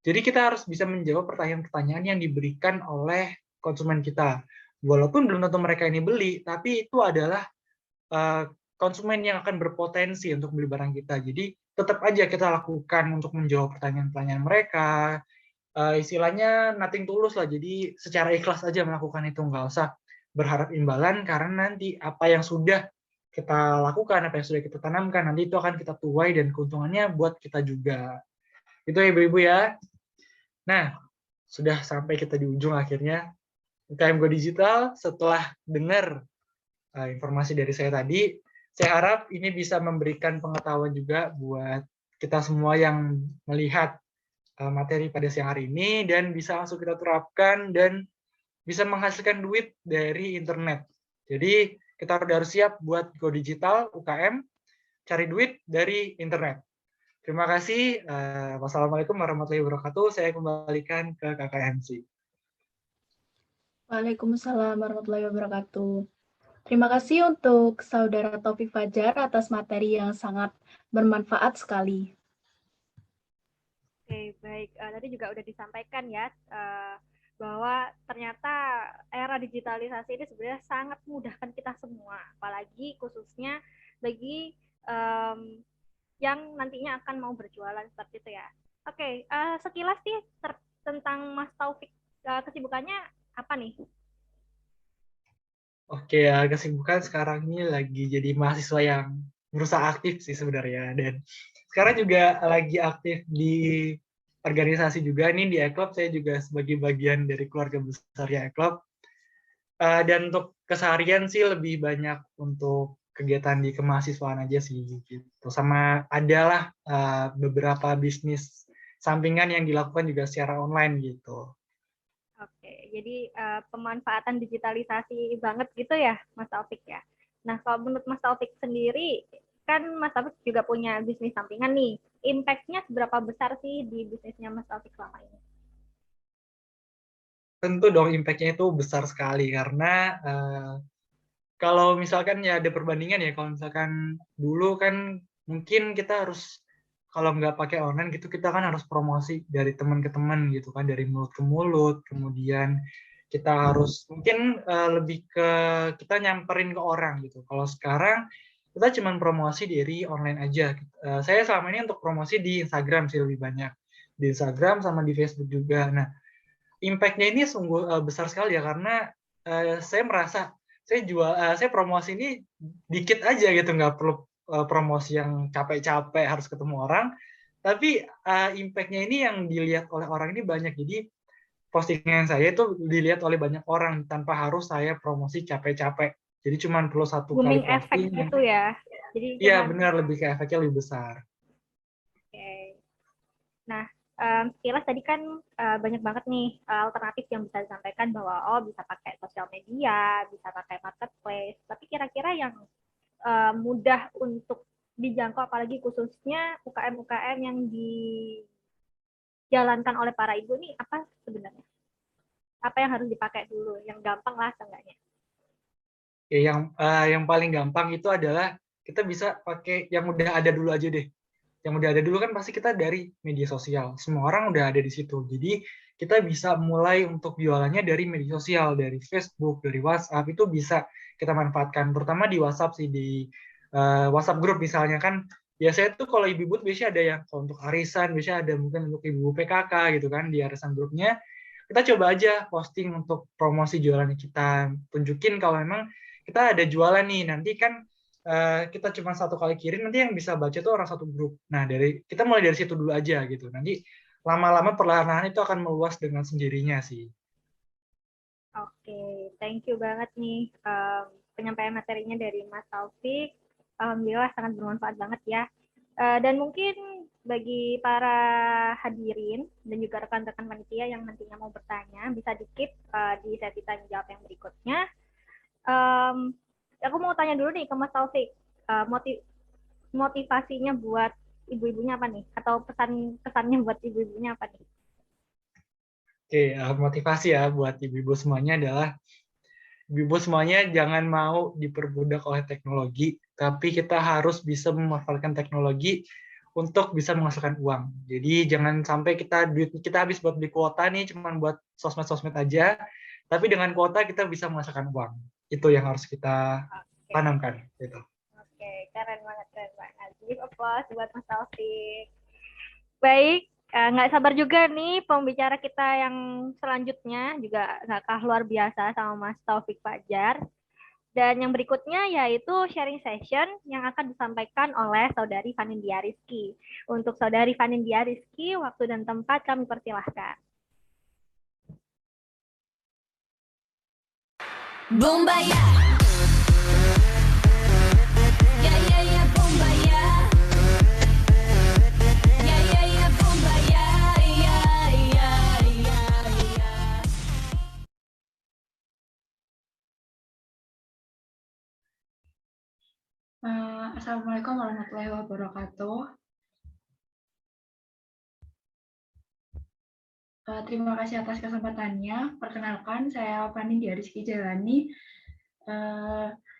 Jadi kita harus bisa menjawab pertanyaan-pertanyaan yang diberikan oleh konsumen kita. Walaupun belum tentu mereka ini beli, tapi itu adalah konsumen yang akan berpotensi untuk beli barang kita. Jadi tetap aja kita lakukan untuk menjawab pertanyaan-pertanyaan mereka. Istilahnya nothing tulus lah. Jadi secara ikhlas aja melakukan itu, nggak usah berharap imbalan, karena nanti apa yang sudah kita lakukan, apa yang sudah kita tanamkan, nanti itu akan kita tuai dan keuntungannya buat kita juga. Itu ya ibu-ibu ya. Nah, sudah sampai kita di ujung akhirnya UKM Go Digital. Setelah dengar informasi dari saya tadi, saya harap ini bisa memberikan pengetahuan juga buat kita semua yang melihat materi pada siang hari ini, dan bisa langsung kita terapkan dan bisa menghasilkan duit dari internet. Jadi kita harus siap buat Go Digital UKM, cari duit dari internet. Terima kasih. Wassalamualaikum warahmatullahi wabarakatuh. Saya kembalikan ke Kakak MC. Waalaikumsalam warahmatullahi wabarakatuh. Terima kasih untuk Saudara Taufik Fajar atas materi yang sangat bermanfaat sekali. Oke, baik. Tadi juga udah disampaikan ya, bahwa ternyata era digitalisasi ini sebenarnya sangat memudahkan kita semua, apalagi khususnya bagi yang nantinya akan mau berjualan seperti itu ya. Oke, sekilas sih tentang Mas Taufik, kesibukannya apa nih? Oke ya, kesibukan sekarang ini lagi jadi mahasiswa yang berusaha aktif sih sebenarnya, dan sekarang juga lagi aktif di organisasi juga nih di E-Club. Saya juga sebagai bagian dari keluarga besar ya E-Club. Dan untuk keseharian sih lebih banyak untuk kegiatan di kemahasiswaan aja sih gitu. Sama adalah beberapa bisnis sampingan yang dilakukan juga secara online gitu. Oke, jadi pemanfaatan digitalisasi banget gitu ya, Mas Taufik ya. Nah, kalau menurut Mas Taufik sendiri, kan Mas Taufik juga punya bisnis sampingan nih. Impact-nya seberapa besar sih di bisnisnya Mas Taufik selama ini? Tentu dong impact-nya itu besar sekali, karena kalau misalkan ya ada perbandingan ya, kalau misalkan dulu kan mungkin kita harus, kalau nggak pakai online gitu, kita kan harus promosi dari teman ke teman gitu kan, dari mulut ke mulut, kemudian kita harus mungkin lebih ke kita nyamperin ke orang gitu. Kalau sekarang kita cuma promosi dari online aja. Saya selama ini untuk promosi di Instagram sih lebih banyak, di Instagram sama di Facebook juga. Nah, impact-nya ini sungguh besar sekali ya, karena saya merasa saya promosi ini dikit aja gitu, nggak perlu promosi yang capek-capek harus ketemu orang, tapi impact-nya ini yang dilihat oleh orang ini banyak. Jadi postingan saya itu dilihat oleh banyak orang tanpa harus saya promosi capek-capek. Jadi cuma perlu satu kali Booming effect posting. gitu ya. Jadi Iya cuman benar, lebih ke efeknya lebih besar. oke. Nah, sekilas tadi kan banyak banget nih alternatif yang bisa disampaikan bahwa bisa pakai sosial media, bisa pakai marketplace. Tapi kira-kira yang mudah untuk dijangkau, apalagi khususnya UKM-UKM yang dijalankan oleh para ibu nih, apa sebenarnya? Apa yang harus dipakai dulu? Yang gampang lah seenggaknya. Ya, yang paling gampang itu adalah kita bisa pakai yang udah ada dulu aja deh. Yang udah ada dulu kan pasti kita dari media sosial. Semua orang udah ada di situ. Jadi kita bisa mulai untuk jualannya dari media sosial, dari Facebook, dari WhatsApp, itu bisa kita manfaatkan. Terutama di WhatsApp sih, di WhatsApp grup misalnya kan, biasanya tuh kalau ibu-ibu biasanya ada yang untuk arisan, biasanya ada mungkin untuk ibu PKK gitu kan, di arisan grupnya. Kita coba aja posting untuk promosi jualannya kita. Tunjukin kalau memang kita ada jualan nih, nanti kan kita cuma satu kali kirim, nanti yang bisa baca tuh orang satu grup. Nah, kita mulai dari situ dulu aja gitu. Nanti lama-lama perlahan-lahan itu akan meluas dengan sendirinya sih. Oke, thank you banget nih penyampaian materinya dari Mas Taufik. Alhamdulillah sangat bermanfaat banget ya. Dan mungkin bagi para hadirin dan juga rekan-rekan panitia yang nantinya mau bertanya, bisa di-keep di sesi tanya jawab yang berikutnya. Aku mau tanya dulu nih ke Mas Taufik, motivasinya buat ibu-ibunya apa nih? Atau pesannya buat ibu-ibunya apa nih? Oke, motivasi ya buat ibu-ibu semuanya adalah, ibu-ibu semuanya jangan mau diperbudak oleh teknologi, tapi kita harus bisa memanfaatkan teknologi untuk bisa menghasilkan uang. Jadi jangan sampai duit kita habis buat beli kuota nih, cuma buat sosmed-sosmed aja, tapi dengan kuota kita bisa menghasilkan uang. Itu yang harus kita tanamkan. Gitu. Oke, keren banget. Give applause buat Mas Taufik. Baik, nggak sabar juga nih pembicara kita yang selanjutnya, juga nggak kalah luar biasa sama Mas Taufik Fajar. Dan yang berikutnya yaitu sharing session yang akan disampaikan oleh Saudari Vanindya Rizky. Untuk Saudari Vanindya Rizky, waktu dan tempat kami persilahkan. Bombaya. Ya ya ya bombaya. Ya ya ya bombaya. Ya ya ya ya. Assalamualaikum warahmatullahi wabarakatuh. Terima kasih atas kesempatannya. Perkenalkan, saya Vanindya Rizky Jalani.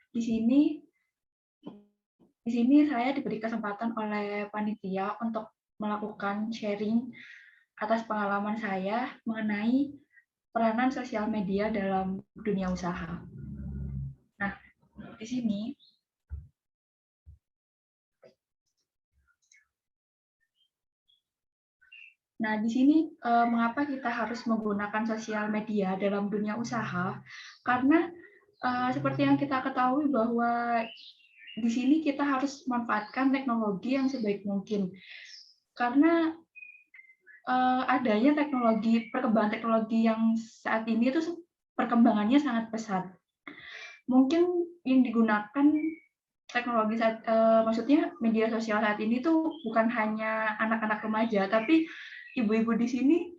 Di sini saya diberi kesempatan oleh panitia untuk melakukan sharing atas pengalaman saya mengenai peranan sosial media dalam dunia usaha. Nah, di sini mengapa kita harus menggunakan sosial media dalam dunia usaha? Karena seperti yang kita ketahui bahwa di sini kita harus memanfaatkan teknologi yang sebaik mungkin. Karena adanya perkembangan teknologi yang saat ini itu perkembangannya sangat pesat. Mungkin yang digunakan teknologi maksudnya media sosial saat ini tuh bukan hanya anak-anak remaja, tapi ibu-ibu di sini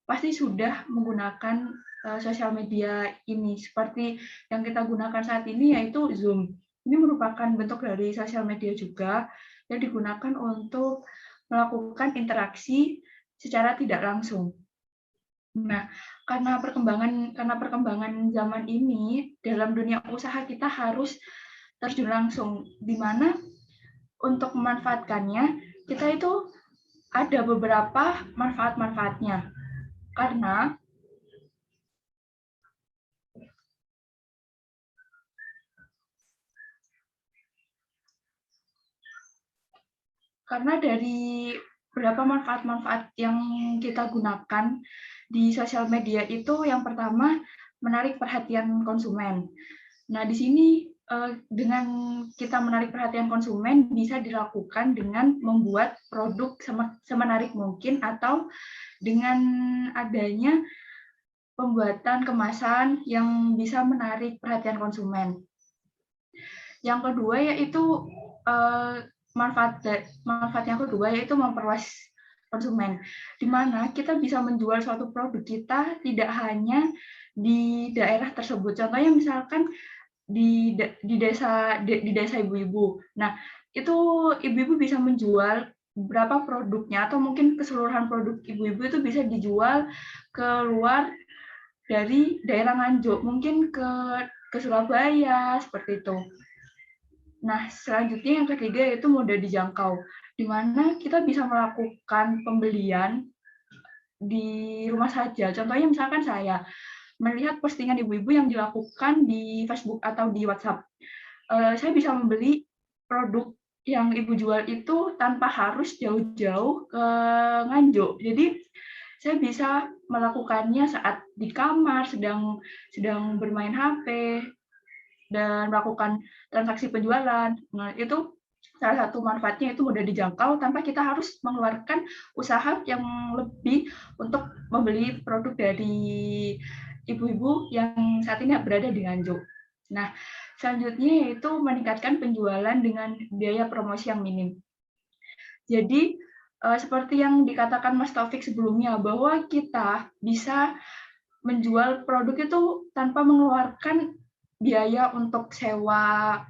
pasti sudah menggunakan sosial media ini. Seperti yang kita gunakan saat ini yaitu Zoom. Ini merupakan bentuk dari sosial media juga yang digunakan untuk melakukan interaksi secara tidak langsung. Nah, karena perkembangan zaman ini dalam dunia usaha kita harus terjun langsung, di mana untuk memanfaatkannya kita itu ada beberapa manfaat-manfaatnya. Karena dari beberapa manfaat-manfaat yang kita gunakan di sosial media itu, yang pertama menarik perhatian konsumen. Nah, di sini dengan kita menarik perhatian konsumen bisa dilakukan dengan membuat produk semenarik mungkin atau dengan adanya pembuatan kemasan yang bisa menarik perhatian konsumen. Yang kedua yaitu manfaat yang kedua yaitu memperluas konsumen, di mana kita bisa menjual suatu produk kita tidak hanya di daerah tersebut. Contohnya misalkan di desa ibu-ibu. Nah, itu ibu-ibu bisa menjual berapa produknya atau mungkin keseluruhan produk ibu-ibu itu bisa dijual keluar dari daerah Nganjuk, mungkin ke Surabaya seperti itu. Nah, selanjutnya yang ketiga yaitu mudah dijangkau, di mana kita bisa melakukan pembelian di rumah saja. Contohnya misalkan saya melihat postingan ibu-ibu yang dilakukan di Facebook atau di WhatsApp. Saya bisa membeli produk yang ibu jual itu tanpa harus jauh-jauh ke Nganjuk. Jadi saya bisa melakukannya saat di kamar sedang bermain HP dan melakukan transaksi penjualan. Nah, itu salah satu manfaatnya itu mudah dijangkau tanpa kita harus mengeluarkan usaha yang lebih untuk membeli produk dari ibu-ibu yang saat ini berada di Nganjuk. Nah, selanjutnya yaitu meningkatkan penjualan dengan biaya promosi yang minim. Jadi, seperti yang dikatakan Mas Taufik sebelumnya, bahwa kita bisa menjual produk itu tanpa mengeluarkan biaya untuk sewa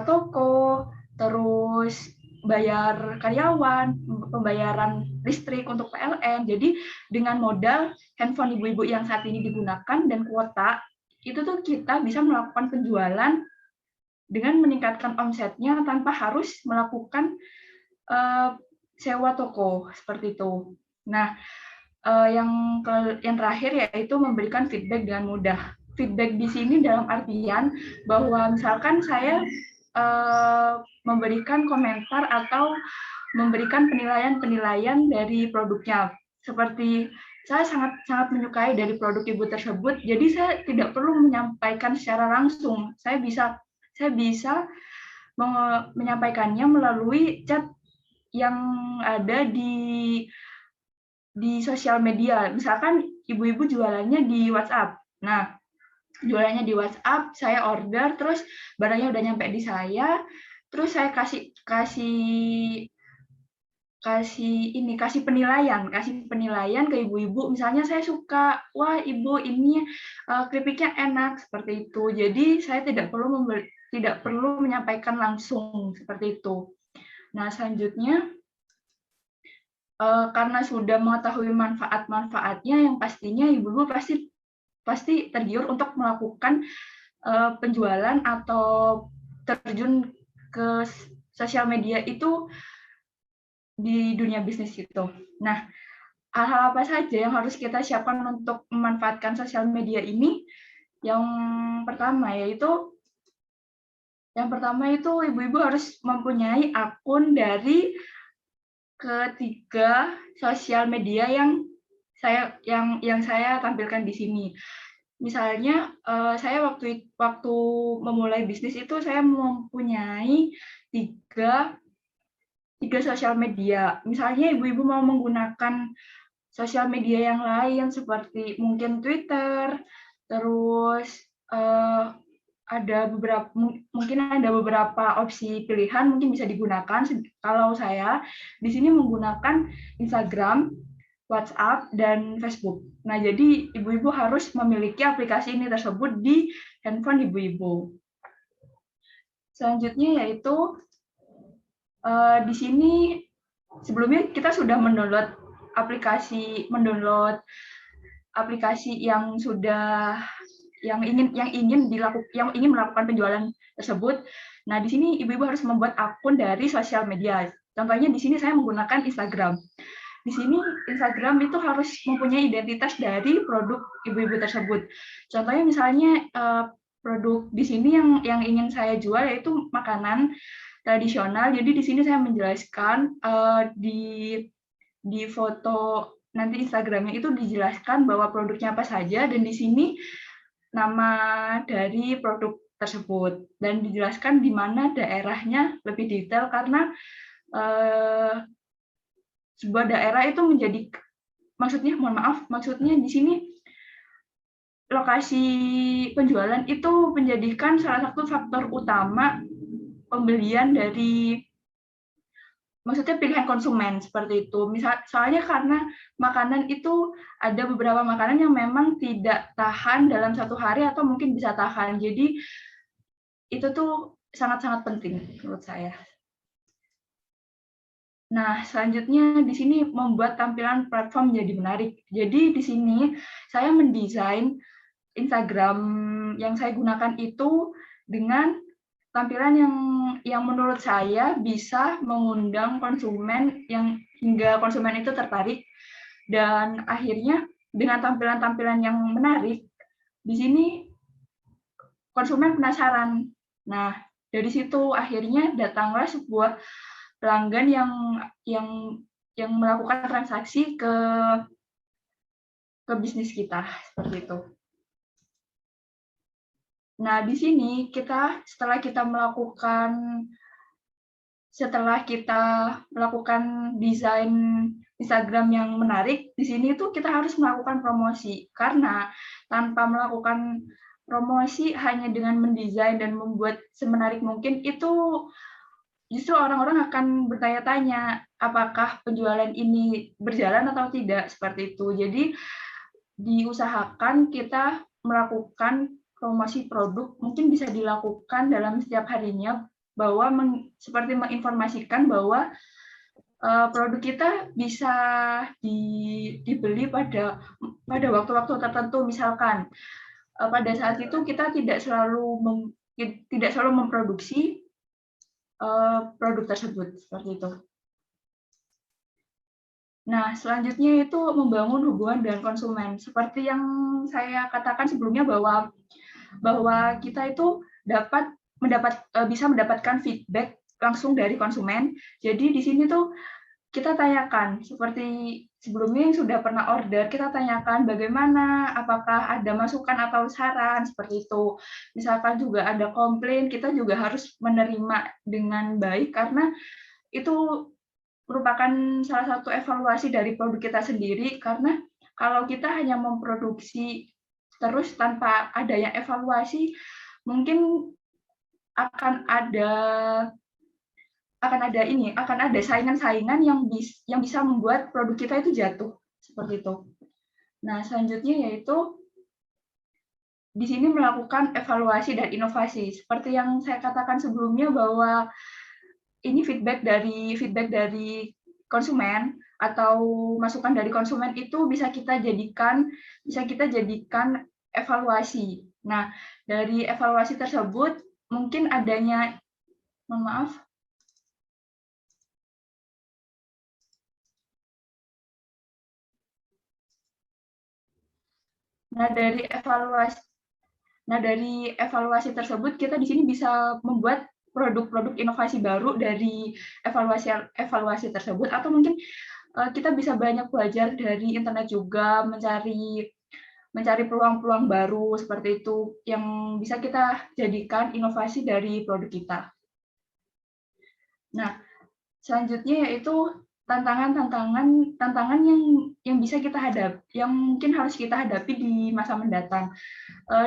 toko, terus bayar karyawan, pembayaran listrik untuk PLN. Jadi dengan modal handphone ibu-ibu yang saat ini digunakan dan kuota, itu tuh kita bisa melakukan penjualan dengan meningkatkan omsetnya tanpa harus melakukan sewa toko seperti itu. Nah, yang terakhir yaitu memberikan feedback dengan mudah. Feedback di sini dalam artian bahwa misalkan saya memberikan komentar atau memberikan penilaian dari produknya. Seperti saya sangat menyukai dari produk ibu tersebut, jadi saya tidak perlu menyampaikan secara langsung. Saya bisa menyampaikannya melalui chat yang ada di sosial media. Misalkan ibu-ibu jualannya di WhatsApp. Nah, jualannya di WhatsApp, saya order, terus barangnya udah nyampe di saya, terus saya kasih penilaian ke ibu-ibu. Misalnya saya suka, wah ibu ini keripiknya enak seperti itu. Jadi saya tidak perlu menyampaikan langsung seperti itu. Nah, selanjutnya karena sudah mengetahui manfaat-manfaatnya, yang pastinya ibu-ibu pasti tergiur untuk melakukan penjualan atau terjun ke sosial media itu di dunia bisnis itu. Nah, hal-hal apa saja yang harus kita siapkan untuk memanfaatkan sosial media ini? Yang pertama itu ibu-ibu harus mempunyai akun dari ketiga sosial media yang saya tampilkan di sini. Misalnya saya waktu memulai bisnis itu saya mempunyai tiga sosial media. Misalnya ibu-ibu mau menggunakan sosial media yang lain seperti mungkin Twitter, terus mungkin ada beberapa opsi pilihan mungkin bisa digunakan. Kalau saya di sini menggunakan Instagram, WhatsApp, dan Facebook. Nah, jadi ibu-ibu harus memiliki aplikasi ini tersebut di handphone ibu-ibu. Selanjutnya yaitu di sini sebelumnya kita sudah mendownload aplikasi yang ingin melakukan penjualan tersebut. Nah, di sini ibu-ibu harus membuat akun dari sosial media. Contohnya di sini saya menggunakan Instagram. Di sini Instagram itu harus mempunyai identitas dari produk ibu-ibu tersebut. Contohnya misalnya produk di sini yang ingin saya jual yaitu makanan tradisional. Jadi di sini saya menjelaskan di foto nanti Instagramnya itu dijelaskan bahwa produknya apa saja, dan di sini nama dari produk tersebut, dan dijelaskan di mana daerahnya lebih detail karena sebuah daerah itu menjadi, maksudnya di sini lokasi penjualan itu menjadikan salah satu faktor utama pembelian dari, maksudnya pilihan konsumen seperti itu. Soalnya karena makanan itu ada beberapa makanan yang memang tidak tahan dalam 1 hari atau mungkin bisa tahan. Jadi itu tuh sangat-sangat penting menurut saya. Nah, selanjutnya di sini membuat tampilan platform menjadi menarik. Jadi di sini saya mendesain Instagram yang saya gunakan itu dengan tampilan yang menurut saya bisa mengundang konsumen yang hingga konsumen itu tertarik, dan akhirnya dengan tampilan-tampilan yang menarik di sini konsumen penasaran. Nah, dari situ akhirnya datanglah sebuah pelanggan yang melakukan transaksi ke bisnis kita seperti itu. Nah, di sini setelah kita melakukan desain Instagram yang menarik, di sini tuh kita harus melakukan promosi, karena tanpa melakukan promosi hanya dengan mendesain dan membuat semenarik mungkin, itu justru orang-orang akan bertanya-tanya apakah penjualan ini berjalan atau tidak, seperti itu. Jadi diusahakan kita melakukan promosi produk, mungkin bisa dilakukan dalam setiap harinya, bahwa seperti menginformasikan bahwa produk kita bisa dibeli pada waktu-waktu tertentu. Misalkan pada saat itu kita tidak selalu memproduksi produk tersebut, seperti itu. Nah, selanjutnya itu membangun hubungan dengan konsumen. Seperti yang saya katakan sebelumnya, bahwa kita itu bisa mendapatkan feedback langsung dari konsumen. Jadi di sini tuh kita tanyakan, seperti sebelumnya yang sudah pernah order, kita tanyakan bagaimana, apakah ada masukan atau saran, seperti itu. Misalkan juga ada komplain, kita juga harus menerima dengan baik, karena itu merupakan salah satu evaluasi dari produk kita sendiri, karena kalau kita hanya memproduksi terus tanpa adanya evaluasi, mungkin akan ada saingan-saingan yang bisa membuat produk kita itu jatuh, seperti itu. Nah, selanjutnya yaitu di sini melakukan evaluasi dan inovasi. Seperti yang saya katakan sebelumnya, bahwa ini feedback dari konsumen atau masukan dari konsumen itu bisa kita jadikan evaluasi. Nah, dari evaluasi tersebut mungkin adanya, Nah, dari evaluasi tersebut kita di sini bisa membuat produk-produk inovasi baru dari evaluasi tersebut, atau mungkin kita bisa banyak belajar dari internet juga, mencari peluang-peluang baru seperti itu yang bisa kita jadikan inovasi dari produk kita. Nah, selanjutnya yaitu tantangan yang bisa kita hadapi, yang mungkin harus kita hadapi di masa mendatang,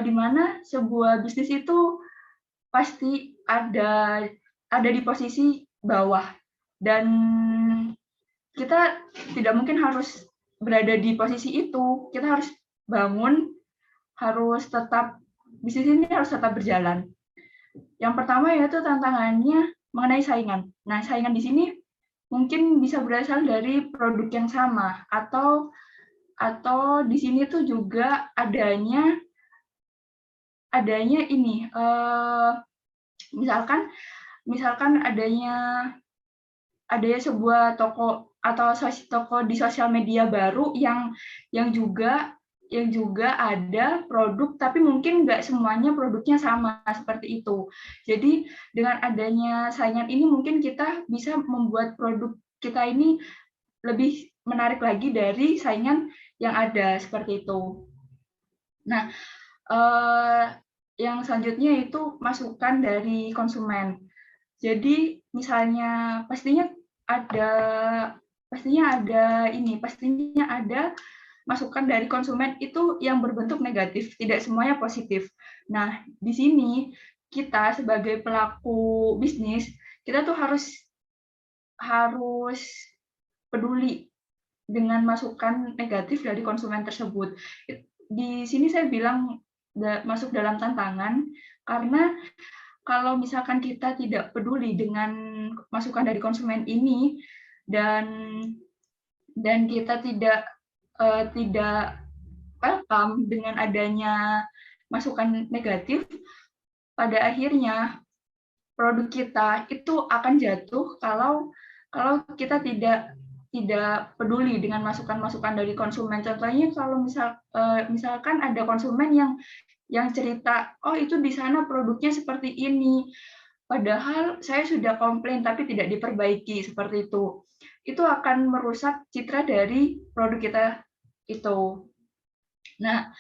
di mana sebuah bisnis itu pasti ada di posisi bawah, dan kita tidak mungkin harus berada di posisi itu. Kita harus bangun, bisnis ini harus tetap berjalan. Yang pertama yaitu tantangannya mengenai saingan. Nah, saingan di sini mungkin bisa berasal dari produk yang sama, atau di sini tuh juga adanya ini, misalkan adanya sebuah toko atau toko di sosial media baru yang juga ada produk, tapi mungkin nggak semuanya produknya sama, seperti itu. Jadi dengan adanya saingan ini mungkin kita bisa membuat produk kita ini lebih menarik lagi dari saingan yang ada, seperti itu. Nah, yang selanjutnya itu masukan dari konsumen. Jadi misalnya pastinya ada masukan dari konsumen itu yang berbentuk negatif, tidak semuanya positif. Nah, di sini kita sebagai pelaku bisnis, kita tuh harus peduli dengan masukan negatif dari konsumen tersebut. Di sini saya bilang masuk dalam tantangan karena kalau misalkan kita tidak peduli dengan masukan dari konsumen ini dan kita tidak welcome dengan adanya masukan negatif, pada akhirnya produk kita itu akan jatuh kalau kita tidak peduli dengan masukan-masukan dari konsumen. Contohnya kalau misalkan ada konsumen yang cerita, oh itu di sana produknya seperti ini, padahal saya sudah komplain tapi tidak diperbaiki seperti itu. Itu akan merusak citra dari produk kita itu. Nah,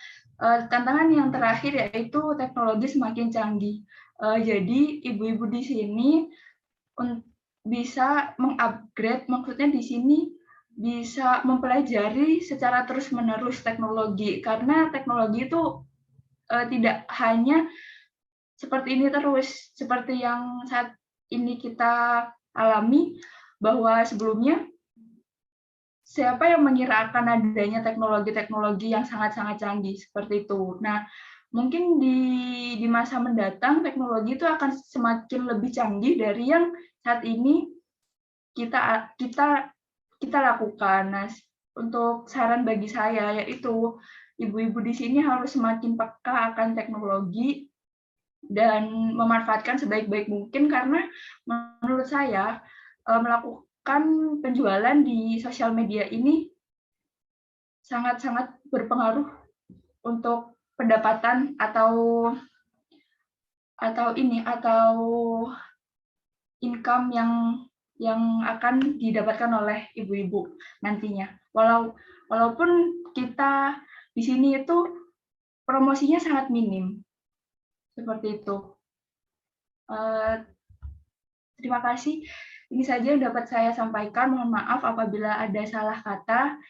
tantangan yang terakhir yaitu teknologi semakin canggih. Jadi ibu-ibu di sini bisa mengupgrade, maksudnya di sini bisa mempelajari secara terus-menerus teknologi, karena teknologi itu tidak hanya seperti ini terus, seperti yang saat ini kita alami, bahwa sebelumnya siapa yang mengira akan adanya teknologi-teknologi yang sangat-sangat canggih seperti itu. Nah, mungkin di masa mendatang teknologi itu akan semakin lebih canggih dari yang saat ini kita lakukan. Nah, untuk saran bagi saya yaitu ibu-ibu di sini harus semakin peka akan teknologi dan memanfaatkan sebaik-baik mungkin, karena menurut saya melakukan penjualan di sosial media ini sangat-sangat berpengaruh untuk pendapatan atau income yang akan didapatkan oleh ibu-ibu nantinya. Walaupun kita di sini itu promosinya sangat minim, seperti itu. Terima kasih. Ini saja yang dapat saya sampaikan. Mohon maaf apabila ada salah kata.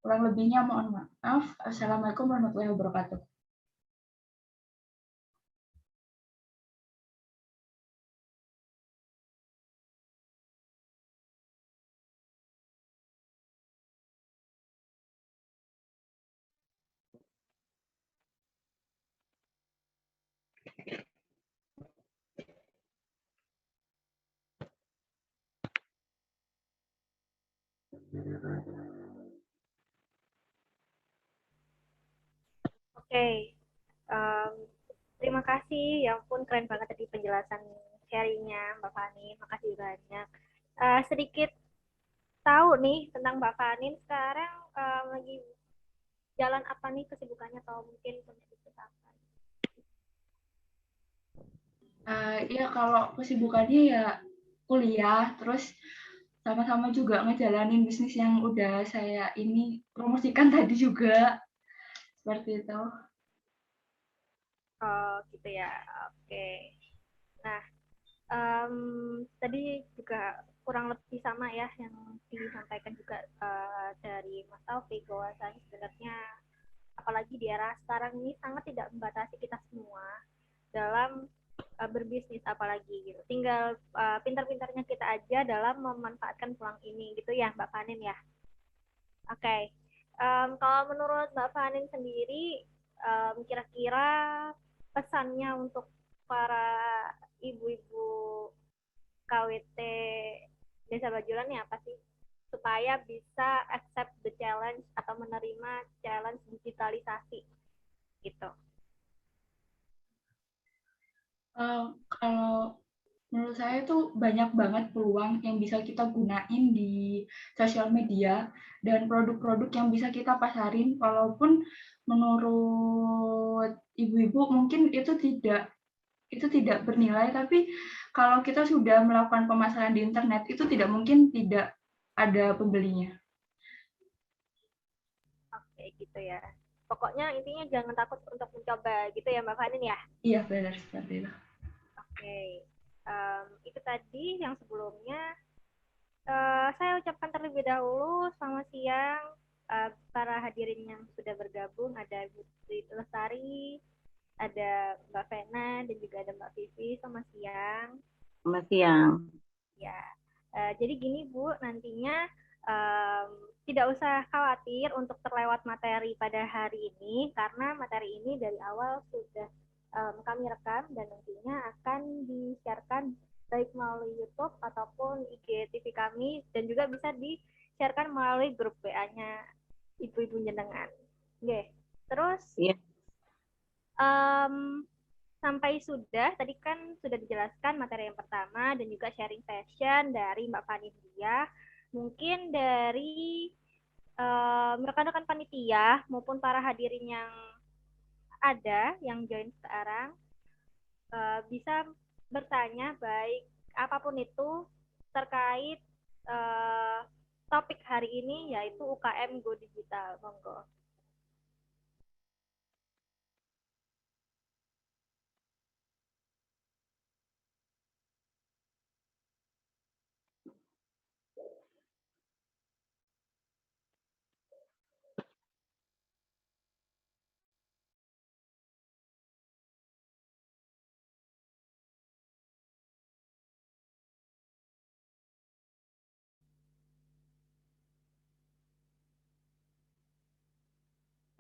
Kurang lebihnya mohon maaf. Assalamualaikum warahmatullahi wabarakatuh. Oke, terima kasih. Ya ampun, keren banget tadi penjelasan sharingnya Mbak Fani. Makasih banyak. Sedikit tahu nih tentang Mbak Fani sekarang lagi jalan apa nih kesibukannya, atau mungkin punya bisnis apa? Ya kalau kesibukannya ya kuliah, terus sama-sama juga ngejalanin bisnis yang udah saya ini promosikan tadi juga. Seperti itu. Oh, gitu ya. Oke. Nah, tadi juga kurang lebih sama ya yang disampaikan juga dari Mas Taufik, bahwasanya sebenarnya apalagi di era sekarang ini sangat tidak membatasi kita semua dalam berbisnis apalagi gitu. Tinggal pintar-pintarnya kita aja dalam memanfaatkan peluang ini gitu ya Mbak Fanin ya. Oke. Kalau menurut Mbak Fanin sendiri, kira-kira pesannya untuk para ibu-ibu KWT Desa Bajulan ini apa sih? Supaya bisa accept the challenge atau menerima challenge digitalisasi gitu. Kalau menurut saya itu banyak banget peluang yang bisa kita gunain di sosial media dan produk-produk yang bisa kita pasarin, walaupun menurut ibu-ibu mungkin itu tidak bernilai, tapi kalau kita sudah melakukan pemasaran di internet itu tidak mungkin tidak ada pembelinya. Oke, gitu ya. Pokoknya intinya jangan takut untuk mencoba gitu ya Mbak Fanin ya. Iya, benar seperti itu. Oke, itu tadi yang sebelumnya. Saya ucapkan terlebih dahulu selamat siang para hadirin yang sudah bergabung. Ada Ibu Sri Lestari, ada Mbak Vena, dan juga ada Mbak Vivi. Selamat siang. Selamat siang. Ya, jadi gini Bu, nantinya tidak usah khawatir untuk terlewat materi pada hari ini, karena materi ini dari awal sudah kami rekam dan nantinya akan di-sharekan baik melalui YouTube ataupun IGTV kami, dan juga bisa di-sharekan melalui grup WA-nya ibu-ibu jenengan. Oke, terus Iya. sampai sudah, tadi kan sudah dijelaskan materi yang pertama dan juga sharing session dari Mbak Fani Dia. Mungkin dari rekan-rekan panitia maupun para hadirin yang ada, yang join sekarang, bisa bertanya baik apapun itu terkait topik hari ini, yaitu UKM Go Digital. Monggo.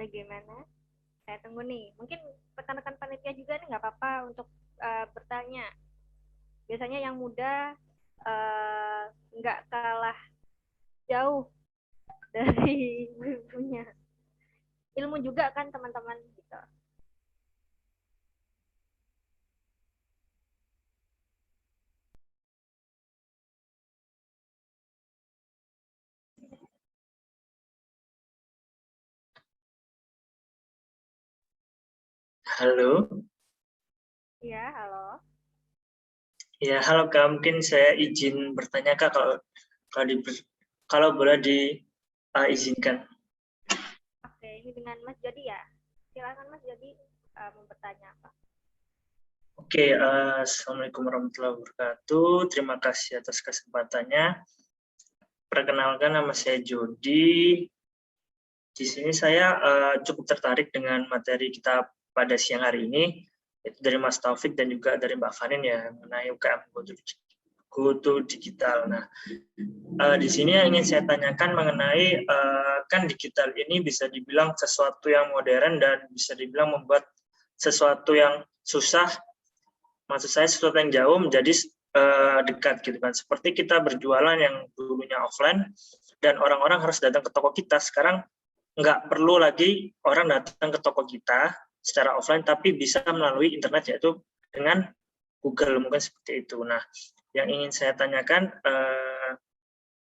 Bagaimana? Saya tunggu nih. Mungkin rekan-rekan panitia juga nih nggak apa-apa untuk bertanya. Biasanya yang muda nggak kalah jauh dari ilmunya. Ilmu juga kan teman-teman gitu. Halo. Iya, halo. Ya, halo Kak. Mungkin saya izin bertanya Kak kalau boleh diizinkan. Oke, ini dengan Mas Jody ya. Silakan Mas Jody mau bertanya apa? Oke, Assalamualaikum warahmatullahi wabarakatuh. Terima kasih atas kesempatannya. Perkenalkan, nama saya Jody. Di sini saya cukup tertarik dengan materi kita pada siang hari ini, itu dari Mas Taufik dan juga dari Mbak Fanin ya, mengenai UKM Go to Digital. Nah, di sini yang ingin saya tanyakan mengenai kan digital ini bisa dibilang sesuatu yang modern dan bisa dibilang membuat sesuatu yang susah, maksud saya sesuatu yang jauh menjadi dekat gitu kan. Seperti kita berjualan yang dulunya offline dan orang-orang harus datang ke toko kita, sekarang nggak perlu lagi orang datang ke toko kita secara offline, tapi bisa melalui internet, yaitu dengan Google, mungkin seperti itu. Nah, yang ingin saya tanyakan,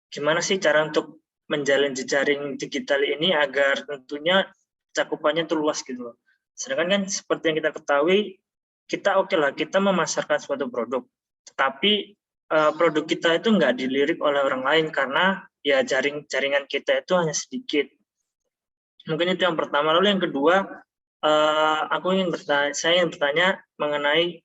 gimana sih cara untuk menjalin jejaring digital ini agar tentunya cakupannya itu luas gitu loh. Sedangkan kan seperti yang kita ketahui, kita oke lah, kita memasarkan suatu produk, tetapi produk kita itu nggak dilirik oleh orang lain karena ya jaringan kita itu hanya sedikit. Mungkin itu yang pertama. Lalu yang kedua, saya ingin bertanya mengenai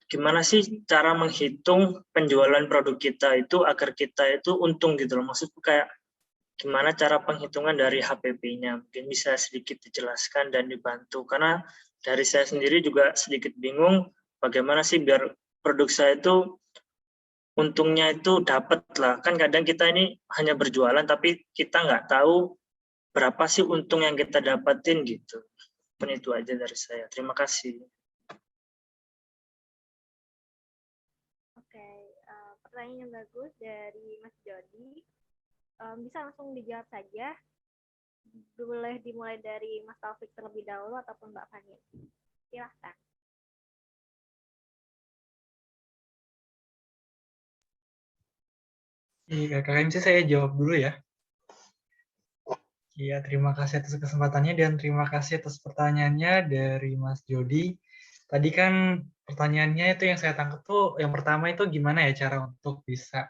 gimana sih cara menghitung penjualan produk kita itu agar kita itu untung gitu loh. Maksudku kayak gimana cara penghitungan dari HPP-nya. Mungkin bisa sedikit dijelaskan dan dibantu. Karena dari saya sendiri juga sedikit bingung bagaimana sih biar produk saya itu untungnya itu dapat lah. Kan kadang kita ini hanya berjualan tapi kita nggak tahu berapa sih untung yang kita dapatin gitu. Pun itu aja dari saya. Terima kasih. Oke, pertanyaan yang bagus dari Mas Jody. Bisa langsung dijawab saja. Boleh dimulai dari Mas Taufik terlebih dahulu ataupun Mbak Fani. Silahkan. Iya, Kak MC saya jawab dulu ya. Iya, terima kasih atas kesempatannya dan terima kasih atas pertanyaannya dari Mas Jody. Tadi kan pertanyaannya itu yang saya tangkap tuh, yang pertama itu gimana ya cara untuk bisa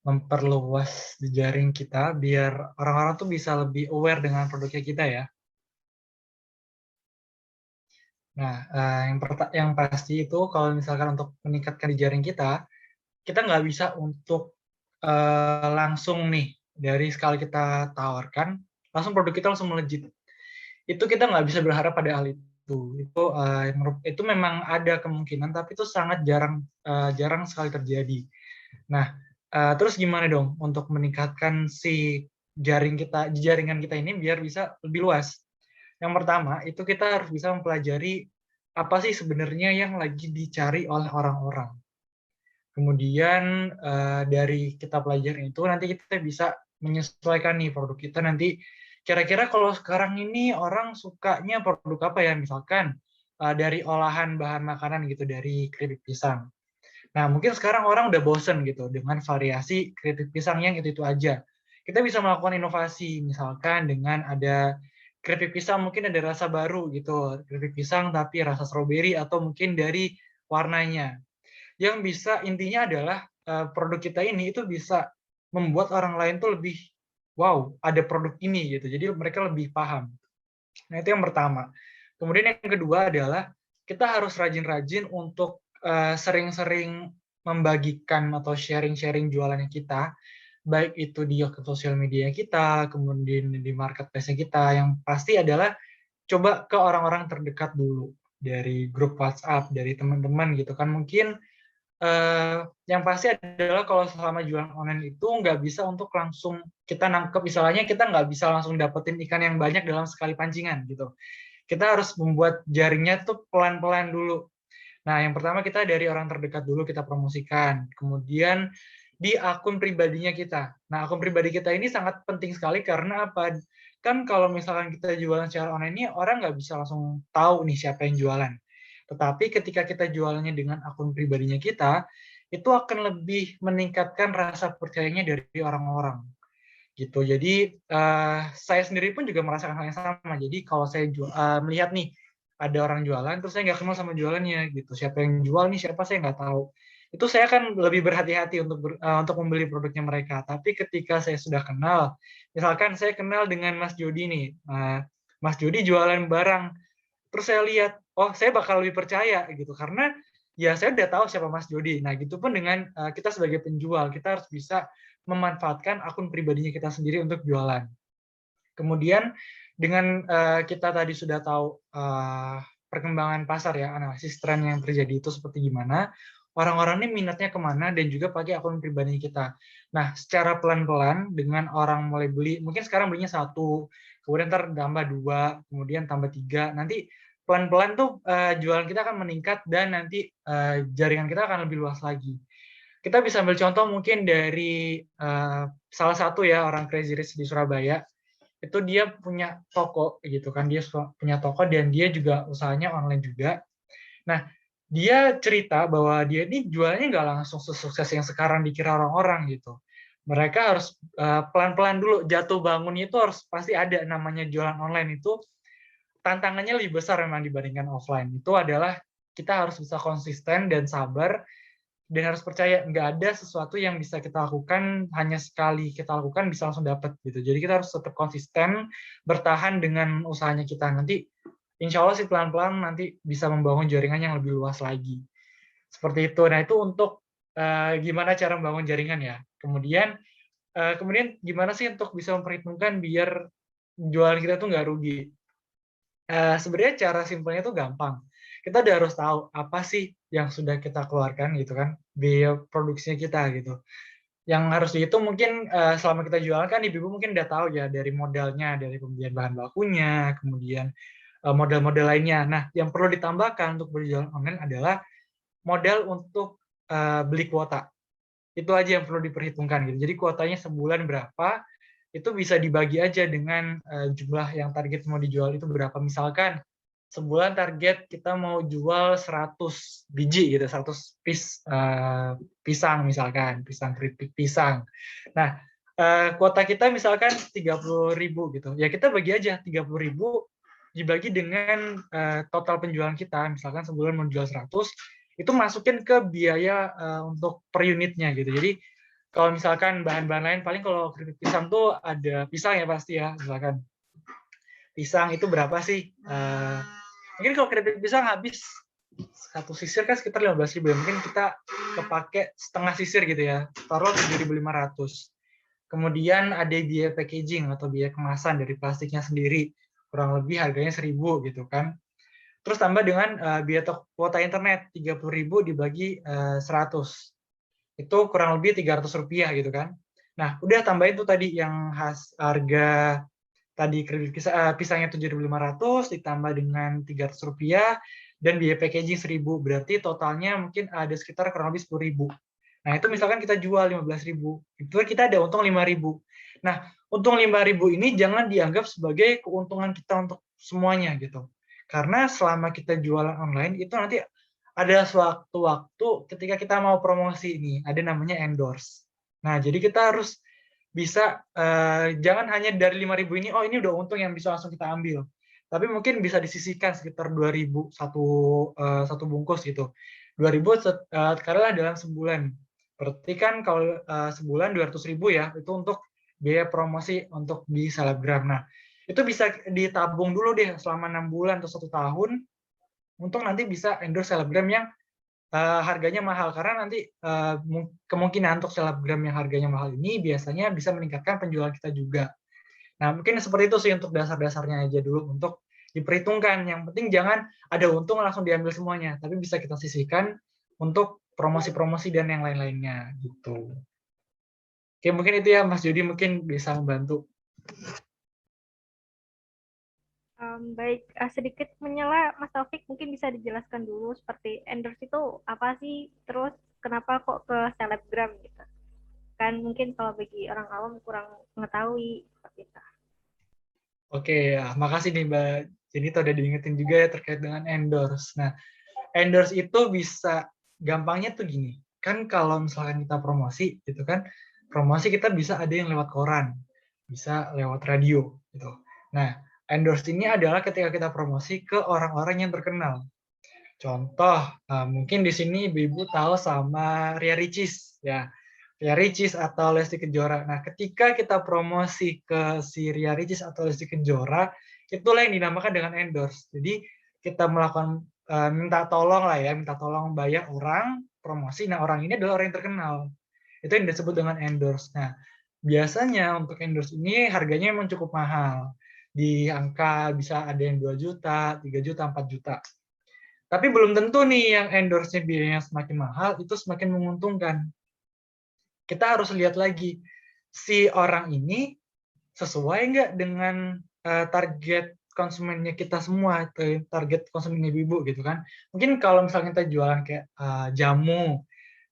memperluas jejaring kita biar orang-orang tuh bisa lebih aware dengan produknya kita ya. Nah, yang pasti itu kalau misalkan untuk meningkatkan jejaring kita nggak bisa untuk langsung nih dari sekali kita tawarkan langsung produk kita langsung melejit. Itu kita nggak bisa berharap pada hal itu. Itu memang ada kemungkinan, tapi itu sangat jarang sekali terjadi. Nah, terus gimana dong untuk meningkatkan si jaringan kita ini biar bisa lebih luas? Yang pertama, itu kita harus bisa mempelajari apa sih sebenarnya yang lagi dicari oleh orang-orang. Kemudian dari kita pelajari itu nanti kita bisa menyesuaikan nih produk kita nanti kira-kira kalau sekarang ini orang sukanya produk apa ya, misalkan dari olahan bahan makanan gitu, dari keripik pisang. Nah, mungkin sekarang orang udah bosen gitu dengan variasi keripik pisang yang itu aja. Kita bisa melakukan inovasi, misalkan dengan ada keripik pisang mungkin ada rasa baru gitu, keripik pisang tapi rasa stroberi atau mungkin dari warnanya. Yang bisa intinya adalah produk kita ini itu bisa membuat orang lain tuh lebih wow, ada produk ini gitu. Jadi mereka lebih paham. Nah, itu yang pertama. Kemudian yang kedua adalah kita harus rajin-rajin untuk sering-sering membagikan atau sharing-sharing jualannya kita, baik itu di sosial media kita, kemudian di marketplace kita, yang pasti adalah coba ke orang-orang terdekat dulu, dari grup WhatsApp, dari teman-teman gitu kan. Mungkin yang pasti adalah kalau selama jualan online itu nggak bisa untuk langsung kita nangkep, misalnya kita nggak bisa langsung dapetin ikan yang banyak dalam sekali pancingan gitu. Kita harus membuat jaringnya tuh pelan-pelan dulu. Nah, yang pertama kita dari orang terdekat dulu kita promosikan. Kemudian di akun pribadinya kita. Nah, akun pribadi kita ini sangat penting sekali karena apa? Kan kalau misalkan kita jualan secara online ini, orang nggak bisa langsung tahu nih siapa yang jualan. Tetapi ketika kita jualannya dengan akun pribadinya kita, itu akan lebih meningkatkan rasa percayanya dari orang-orang. Gitu. Jadi saya sendiri pun juga merasakan hal yang sama. Jadi kalau saya melihat nih ada orang jualan, terus saya nggak kenal sama jualannya, gitu. Siapa yang jual nih, siapa saya nggak tahu. Itu saya akan lebih berhati-hati untuk membeli produknya mereka. Tapi ketika saya sudah kenal, misalkan saya kenal dengan Mas Jody nih, Mas Jody jualan barang, terus saya lihat, oh saya bakal lebih percaya gitu, karena ya saya udah tahu siapa Mas Jody. Nah, gitu pun dengan kita sebagai penjual, kita harus bisa memanfaatkan akun pribadinya kita sendiri untuk jualan. Kemudian dengan kita tadi sudah tahu perkembangan pasar ya, analisis tren yang terjadi itu seperti gimana, orang-orang ini minatnya kemana, dan juga pakai akun pribadi kita. Nah, secara pelan-pelan dengan orang mulai beli, mungkin sekarang belinya 1, kemudian ntar tambah 2, kemudian tambah 3, nanti pelan-pelan tuh jualan kita akan meningkat dan nanti jaringan kita akan lebih luas lagi. Kita bisa ambil contoh mungkin dari salah satu ya orang Crazy Rich di Surabaya. Itu dia punya toko gitu kan, dia punya toko dan dia juga usahanya online juga. Nah, dia cerita bahwa dia ini jualnya nggak langsung sesukses yang sekarang dikira orang-orang gitu. Mereka harus pelan-pelan dulu, jatuh bangunnya itu harus pasti ada. Namanya jualan online itu tantangannya lebih besar memang dibandingkan offline. Itu adalah kita harus bisa konsisten dan sabar, dan harus percaya nggak ada sesuatu yang bisa kita lakukan hanya sekali kita lakukan bisa langsung dapat gitu. Jadi kita harus tetap konsisten bertahan dengan usahanya kita. Nanti insya Allah sih pelan-pelan nanti bisa membangun jaringan yang lebih luas lagi. Seperti itu. Nah, itu untuk gimana cara membangun jaringan ya. Kemudian gimana sih untuk bisa memperhitungkan biar jualan kita tuh nggak rugi. Sebenarnya cara simpelnya itu gampang. Kita udah harus tahu apa sih yang sudah kita keluarkan gitu kan, biaya produksinya kita gitu. Yang harus dihitung mungkin selama kita jualan kan ibu-ibu mungkin udah tahu ya, dari modalnya, dari pembelian bahan bakunya, kemudian modal-modal lainnya. Nah, yang perlu ditambahkan untuk berjualan online adalah modal untuk beli kuota. Itu aja yang perlu diperhitungkan gitu. Jadi kuotanya sebulan berapa, itu bisa dibagi aja dengan jumlah yang target mau dijual itu berapa. Misalkan sebulan target kita mau jual 100 biji gitu, 100 piece pisang misalkan, pisang keripik pisang. Nah, kuota kita misalkan 30.000 gitu. Ya kita bagi aja 30.000 dibagi dengan total penjualan kita, misalkan sebulan menjual 100, itu masukin ke biaya untuk per unitnya gitu. Jadi kalau misalkan bahan-bahan lain, paling kalau keripik pisang tuh ada pisang ya pasti ya, misalkan pisang itu berapa sih Mungkin kalau keripik pisang habis satu sisir kan sekitar 15.000 ya. Mungkin kita kepake setengah sisir gitu ya. Taruh 7.500. Kemudian ada biaya packaging atau biaya kemasan dari plastiknya sendiri. Kurang lebih harganya 1.000 gitu kan. Terus tambah dengan biaya kuota internet 30.000 dibagi 100. Itu kurang lebih 300 rupiah gitu kan. Nah, udah tambahin tuh tadi yang harga tadi keripik pisangnya 7.500 ditambah dengan 300 rupiah dan biaya packaging 1.000. Berarti totalnya mungkin ada sekitar kurang lebih 10.000. Nah, itu misalkan kita jual 15.000. Itu kita ada untung 5.000. Nah, untung 5.000 ini jangan dianggap sebagai keuntungan kita untuk semuanya gitu. Karena selama kita jualan online itu nanti ada waktu-waktu ketika kita mau promosi ini, ada namanya endorse. Nah, jadi kita harus bisa jangan hanya dari 5.000 ini, oh ini udah untung yang bisa langsung kita ambil. Tapi mungkin bisa disisihkan sekitar 2.000 satu bungkus gitu. 2.000 katakanlah dalam sebulan. Berarti kan kalau sebulan 200.000 ya, itu untuk biaya promosi untuk di selebgram. Nah, itu bisa ditabung dulu deh selama 6 bulan atau 1 tahun untuk nanti bisa endorse selebgram yang harganya mahal. Karena nanti kemungkinan untuk selebgram yang harganya mahal ini biasanya bisa meningkatkan penjualan kita juga. Nah, mungkin seperti itu sih untuk dasar-dasarnya aja dulu untuk diperhitungkan. Yang penting jangan ada untung langsung diambil semuanya, tapi bisa kita sisihkan untuk promosi-promosi dan yang lain-lainnya gitu. Oke, mungkin itu ya Mas Jody mungkin bisa membantu. Baik, sedikit menyela Mas Taufik, mungkin bisa dijelaskan dulu seperti endorse itu apa sih, terus kenapa kok ke selebgram gitu. Kan mungkin kalau bagi orang awam kurang mengetahui seperti itu. Oke, ya, makasih nih Mbak Jenny udah diingetin juga ya terkait dengan endorse. Nah, endorse itu bisa gampangnya tuh gini, kan kalau misalkan kita promosi gitu kan, promosi kita bisa ada yang lewat koran, bisa lewat radio gitu. Nah, endorse ini adalah ketika kita promosi ke orang-orang yang terkenal. Contoh, mungkin di sini Ibu tahu sama Ria Ricis ya. Ria Ricis atau Lesti Kejora. Nah, ketika kita promosi ke si Ria Ricis atau Lesti Kejora, itulah yang dinamakan dengan endorse. Jadi kita melakukan minta tolong lah ya, minta tolong bayar orang promosi. Nah, orang ini adalah orang yang terkenal. Itu yang disebut dengan endorse. Nah, biasanya untuk endorse ini harganya memang cukup mahal. Di angka bisa ada yang 2 juta, 3 juta, 4 juta. Tapi belum tentu nih yang endorse-nya biayanya semakin mahal, itu semakin menguntungkan. Kita harus lihat lagi, si orang ini sesuai nggak dengan target konsumennya kita semua, target konsumen ibu-ibu gitu kan. Mungkin kalau misalnya kita jualan kayak jamu,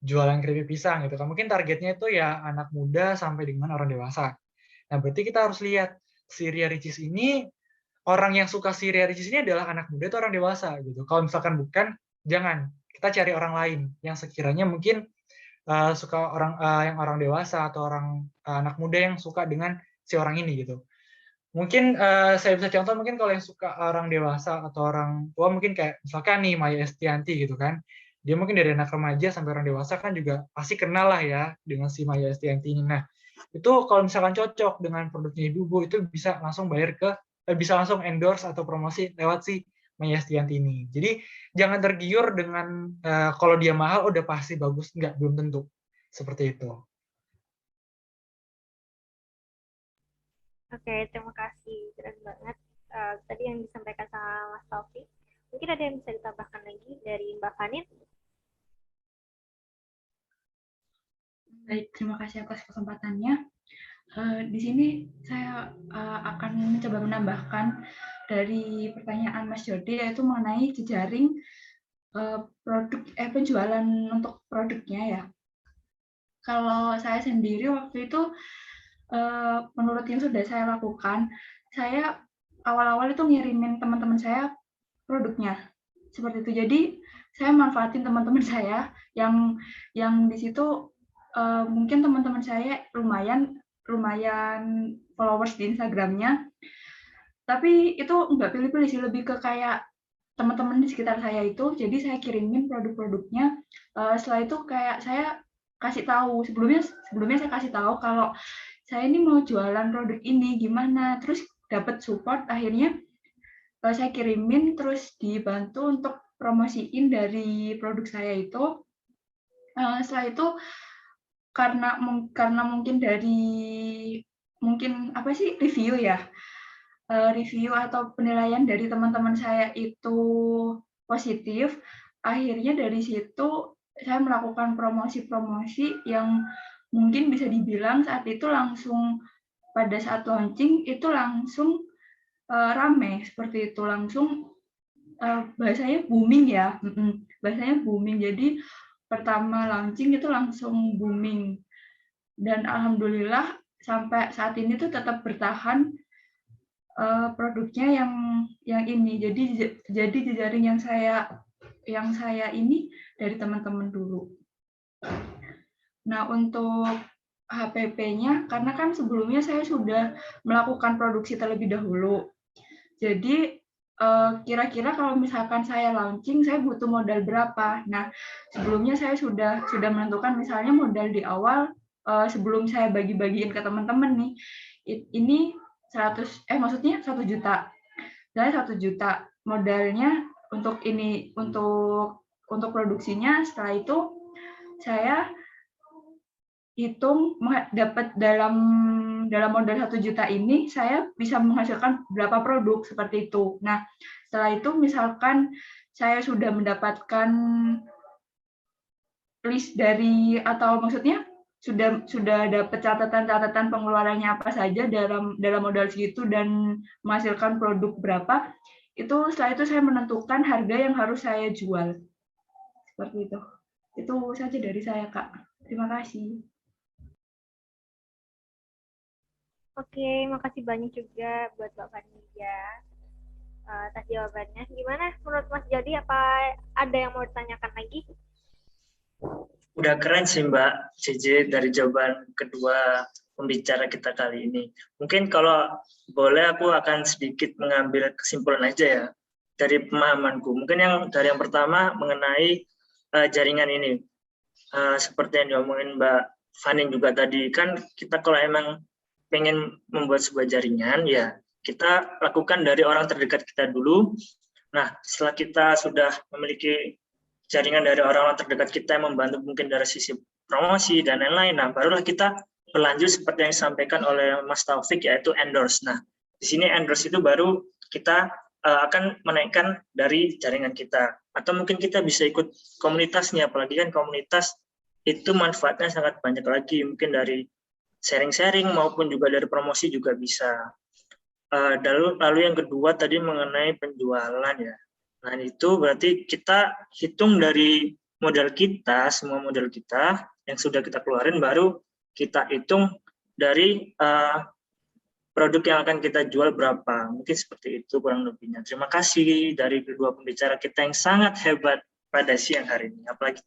jualan keripik pisang gitu kan, mungkin targetnya itu ya anak muda sampai dengan orang dewasa. Nah, berarti kita harus lihat si Ria Ricis ini, orang yang suka si Ria Ricis ini adalah anak muda atau orang dewasa gitu. Kalau misalkan bukan, jangan. Kita cari orang lain yang sekiranya mungkin suka yang orang dewasa atau orang anak muda yang suka dengan si orang ini gitu. Mungkin saya bisa contoh mungkin kalau yang suka orang dewasa atau orang tua mungkin kayak misalkan nih Maya Estianty gitu kan. Dia mungkin dari anak remaja sampai orang dewasa kan juga pasti kenal lah ya dengan si Maya Estianty ini. Nah, itu kalau misalkan cocok dengan produknya ibu-ibu itu bisa langsung bayar bisa langsung endorse atau promosi lewat si Maya Estianty ini. Jadi jangan tergiur dengan kalau dia mahal udah pasti bagus, enggak, belum tentu. Seperti itu. Oke, terima kasih. Keren banget. Tadi yang disampaikan sama Mas Taufik. Mungkin ada yang bisa ditambahkan lagi dari Mbak Fanin? Baik, terima kasih atas kesempatannya. Di sini saya akan mencoba menambahkan dari pertanyaan Mas Jody, yaitu mengenai jejaring penjualan untuk produknya ya. Kalau saya sendiri waktu itu, menurut yang sudah saya lakukan, saya awal-awal itu ngirimin teman-teman saya produknya seperti itu. Jadi saya manfaatin teman-teman saya yang di situ mungkin teman-teman saya lumayan followers di Instagramnya, tapi itu nggak pilih-pilih sih, lebih ke kayak teman-teman di sekitar saya itu. Jadi saya kirimin produk-produknya. Setelah itu kayak saya kasih tahu sebelumnya saya kasih tahu kalau saya ini mau jualan produk ini gimana, terus dapat support. Akhirnya saya kirimin terus dibantu untuk promosiin dari produk saya itu. Setelah itu karena mungkin dari review ya, review atau penilaian dari teman-teman saya itu positif, akhirnya dari situ saya melakukan promosi-promosi yang mungkin bisa dibilang saat itu langsung pada saat launching itu langsung rame seperti itu, langsung bahasanya booming ya, bahasanya booming. Jadi pertama launching itu langsung booming, dan alhamdulillah sampai saat ini tuh tetap bertahan produknya yang ini. Jadi jejaring yang saya ini dari teman-teman dulu. Nah, untuk HPP-nya, karena kan sebelumnya saya sudah melakukan produksi terlebih dahulu. Jadi kira-kira kalau misalkan saya launching, saya butuh modal berapa? Nah, sebelumnya saya sudah menentukan misalnya modal di awal sebelum saya bagi-bagiin ke teman-teman nih. Ini 100 maksudnya 1 juta. Saya 1 juta modalnya untuk ini untuk produksinya. Setelah itu saya hitung dapat dalam modal 1 juta ini saya bisa menghasilkan berapa produk seperti itu. Nah, setelah itu misalkan saya sudah mendapatkan list dari atau maksudnya sudah dapat catatan pengeluarannya apa saja dalam modal segitu dan menghasilkan produk berapa, itu setelah itu saya menentukan harga yang harus saya jual. Seperti itu. Itu saja dari saya, Kak. Terima kasih. Oke, makasih banyak juga buat Mbak Vanija atas jawabannya. Gimana menurut Mas Jody, apa ada yang mau ditanyakan lagi? Udah keren sih Mbak JJ dari jawaban kedua pembicara kita kali ini. Mungkin kalau boleh aku akan sedikit mengambil kesimpulan aja ya dari pemahamanku. Mungkin dari yang pertama mengenai jaringan ini. Seperti yang diomongin Mbak Fani juga tadi, kan kita kalau emang pengen membuat sebuah jaringan, ya kita lakukan dari orang terdekat kita dulu. Nah, setelah kita sudah memiliki jaringan dari orang-orang terdekat kita yang membantu mungkin dari sisi promosi dan lain-lain, nah barulah kita berlanjut seperti yang disampaikan oleh Mas Taufik, yaitu endorse. Nah, di sini endorse itu baru kita akan menaikkan dari jaringan kita. Atau mungkin kita bisa ikut komunitasnya, apalagi kan komunitas itu manfaatnya sangat banyak lagi, mungkin dari sharing-sharing maupun juga dari promosi juga bisa. Lalu yang kedua tadi mengenai penjualan ya. Nah itu berarti kita hitung dari modal kita, semua modal kita yang sudah kita keluarin, baru kita hitung dari produk yang akan kita jual berapa. Mungkin seperti itu kurang lebihnya. Terima kasih dari kedua pembicara kita yang sangat hebat pada siang hari ini. Apalagi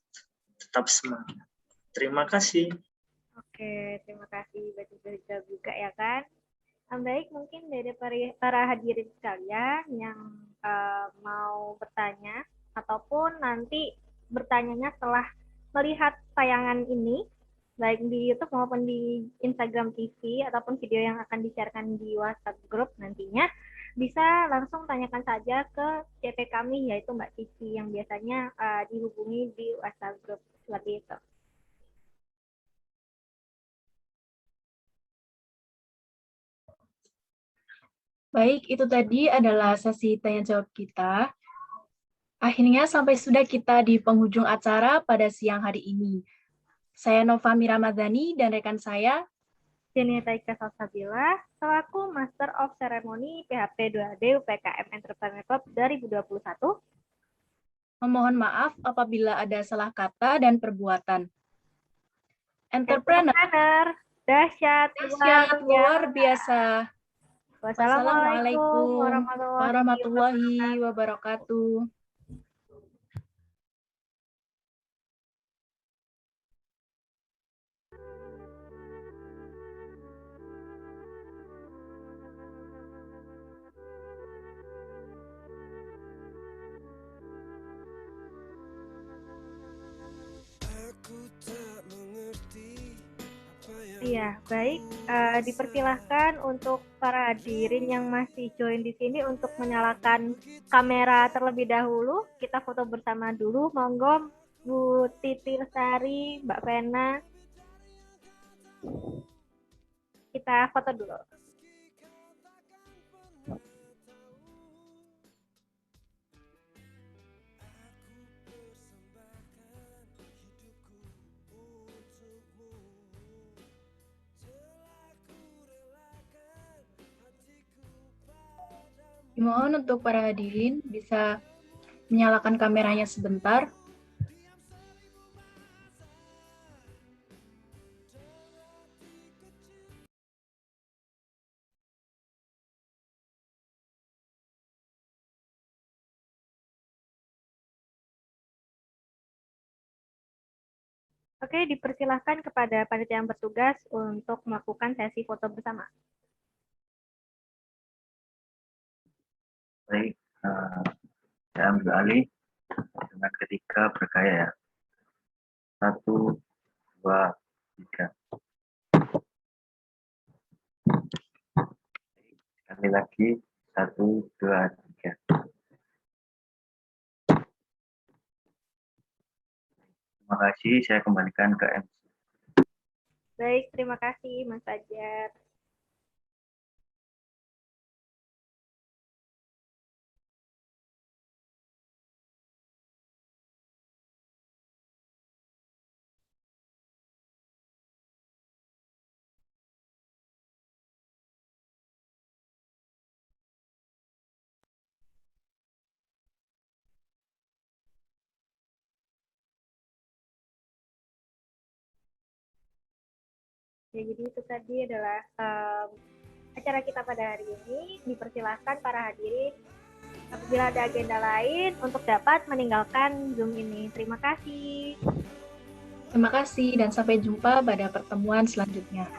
tetap semangat. Terima kasih. Oke, terima kasih Mbak juga ya kan. Baik, mungkin dari para hadirin sekalian yang mau bertanya ataupun nanti bertanyanya setelah melihat tayangan ini, baik di YouTube maupun di Instagram TV ataupun video yang akan di-sharekan di WhatsApp Group nantinya, bisa langsung tanyakan saja ke CP kami, yaitu Mbak Cici yang biasanya dihubungi di WhatsApp Group seperti itu. Baik, itu tadi adalah sesi tanya jawab kita. Akhirnya sampai sudah kita di penghujung acara pada siang hari ini. Saya Nova Miramadhani dan rekan saya Jenita Ika Salsabila, selaku Master of Ceremony PHP 2AD UPKM Entrepreneur Club 2021. memohon maaf apabila ada salah kata dan perbuatan. Entrepreneur, dahsyat luar biasa. Wassalamualaikum warahmatullahi wabarakatuh. Aku tak mengerti apa yang Iya, baik. Dipersilahkan untuk para hadirin yang masih join di sini untuk menyalakan kamera terlebih dahulu. Kita foto bersama dulu. Monggo, Bu Titi Lestari, Mbak Vena. Kita foto dulu. Dimohon untuk para hadirin bisa menyalakan kameranya sebentar. Oke, dipersilahkan kepada panitia yang bertugas untuk melakukan sesi foto bersama. Baik, saya ambil alih dengan ketika bergaya ya. 1, 2, 3. Sekali lagi, 1, 2, 3. Terima kasih, saya kembalikan ke MC. Baik, terima kasih Mas Fajar. Ya, jadi itu tadi adalah acara kita pada hari ini. Dipersilahkan para hadirin apabila ada agenda lain untuk dapat meninggalkan Zoom ini. Terima kasih. Terima kasih dan sampai jumpa pada pertemuan selanjutnya.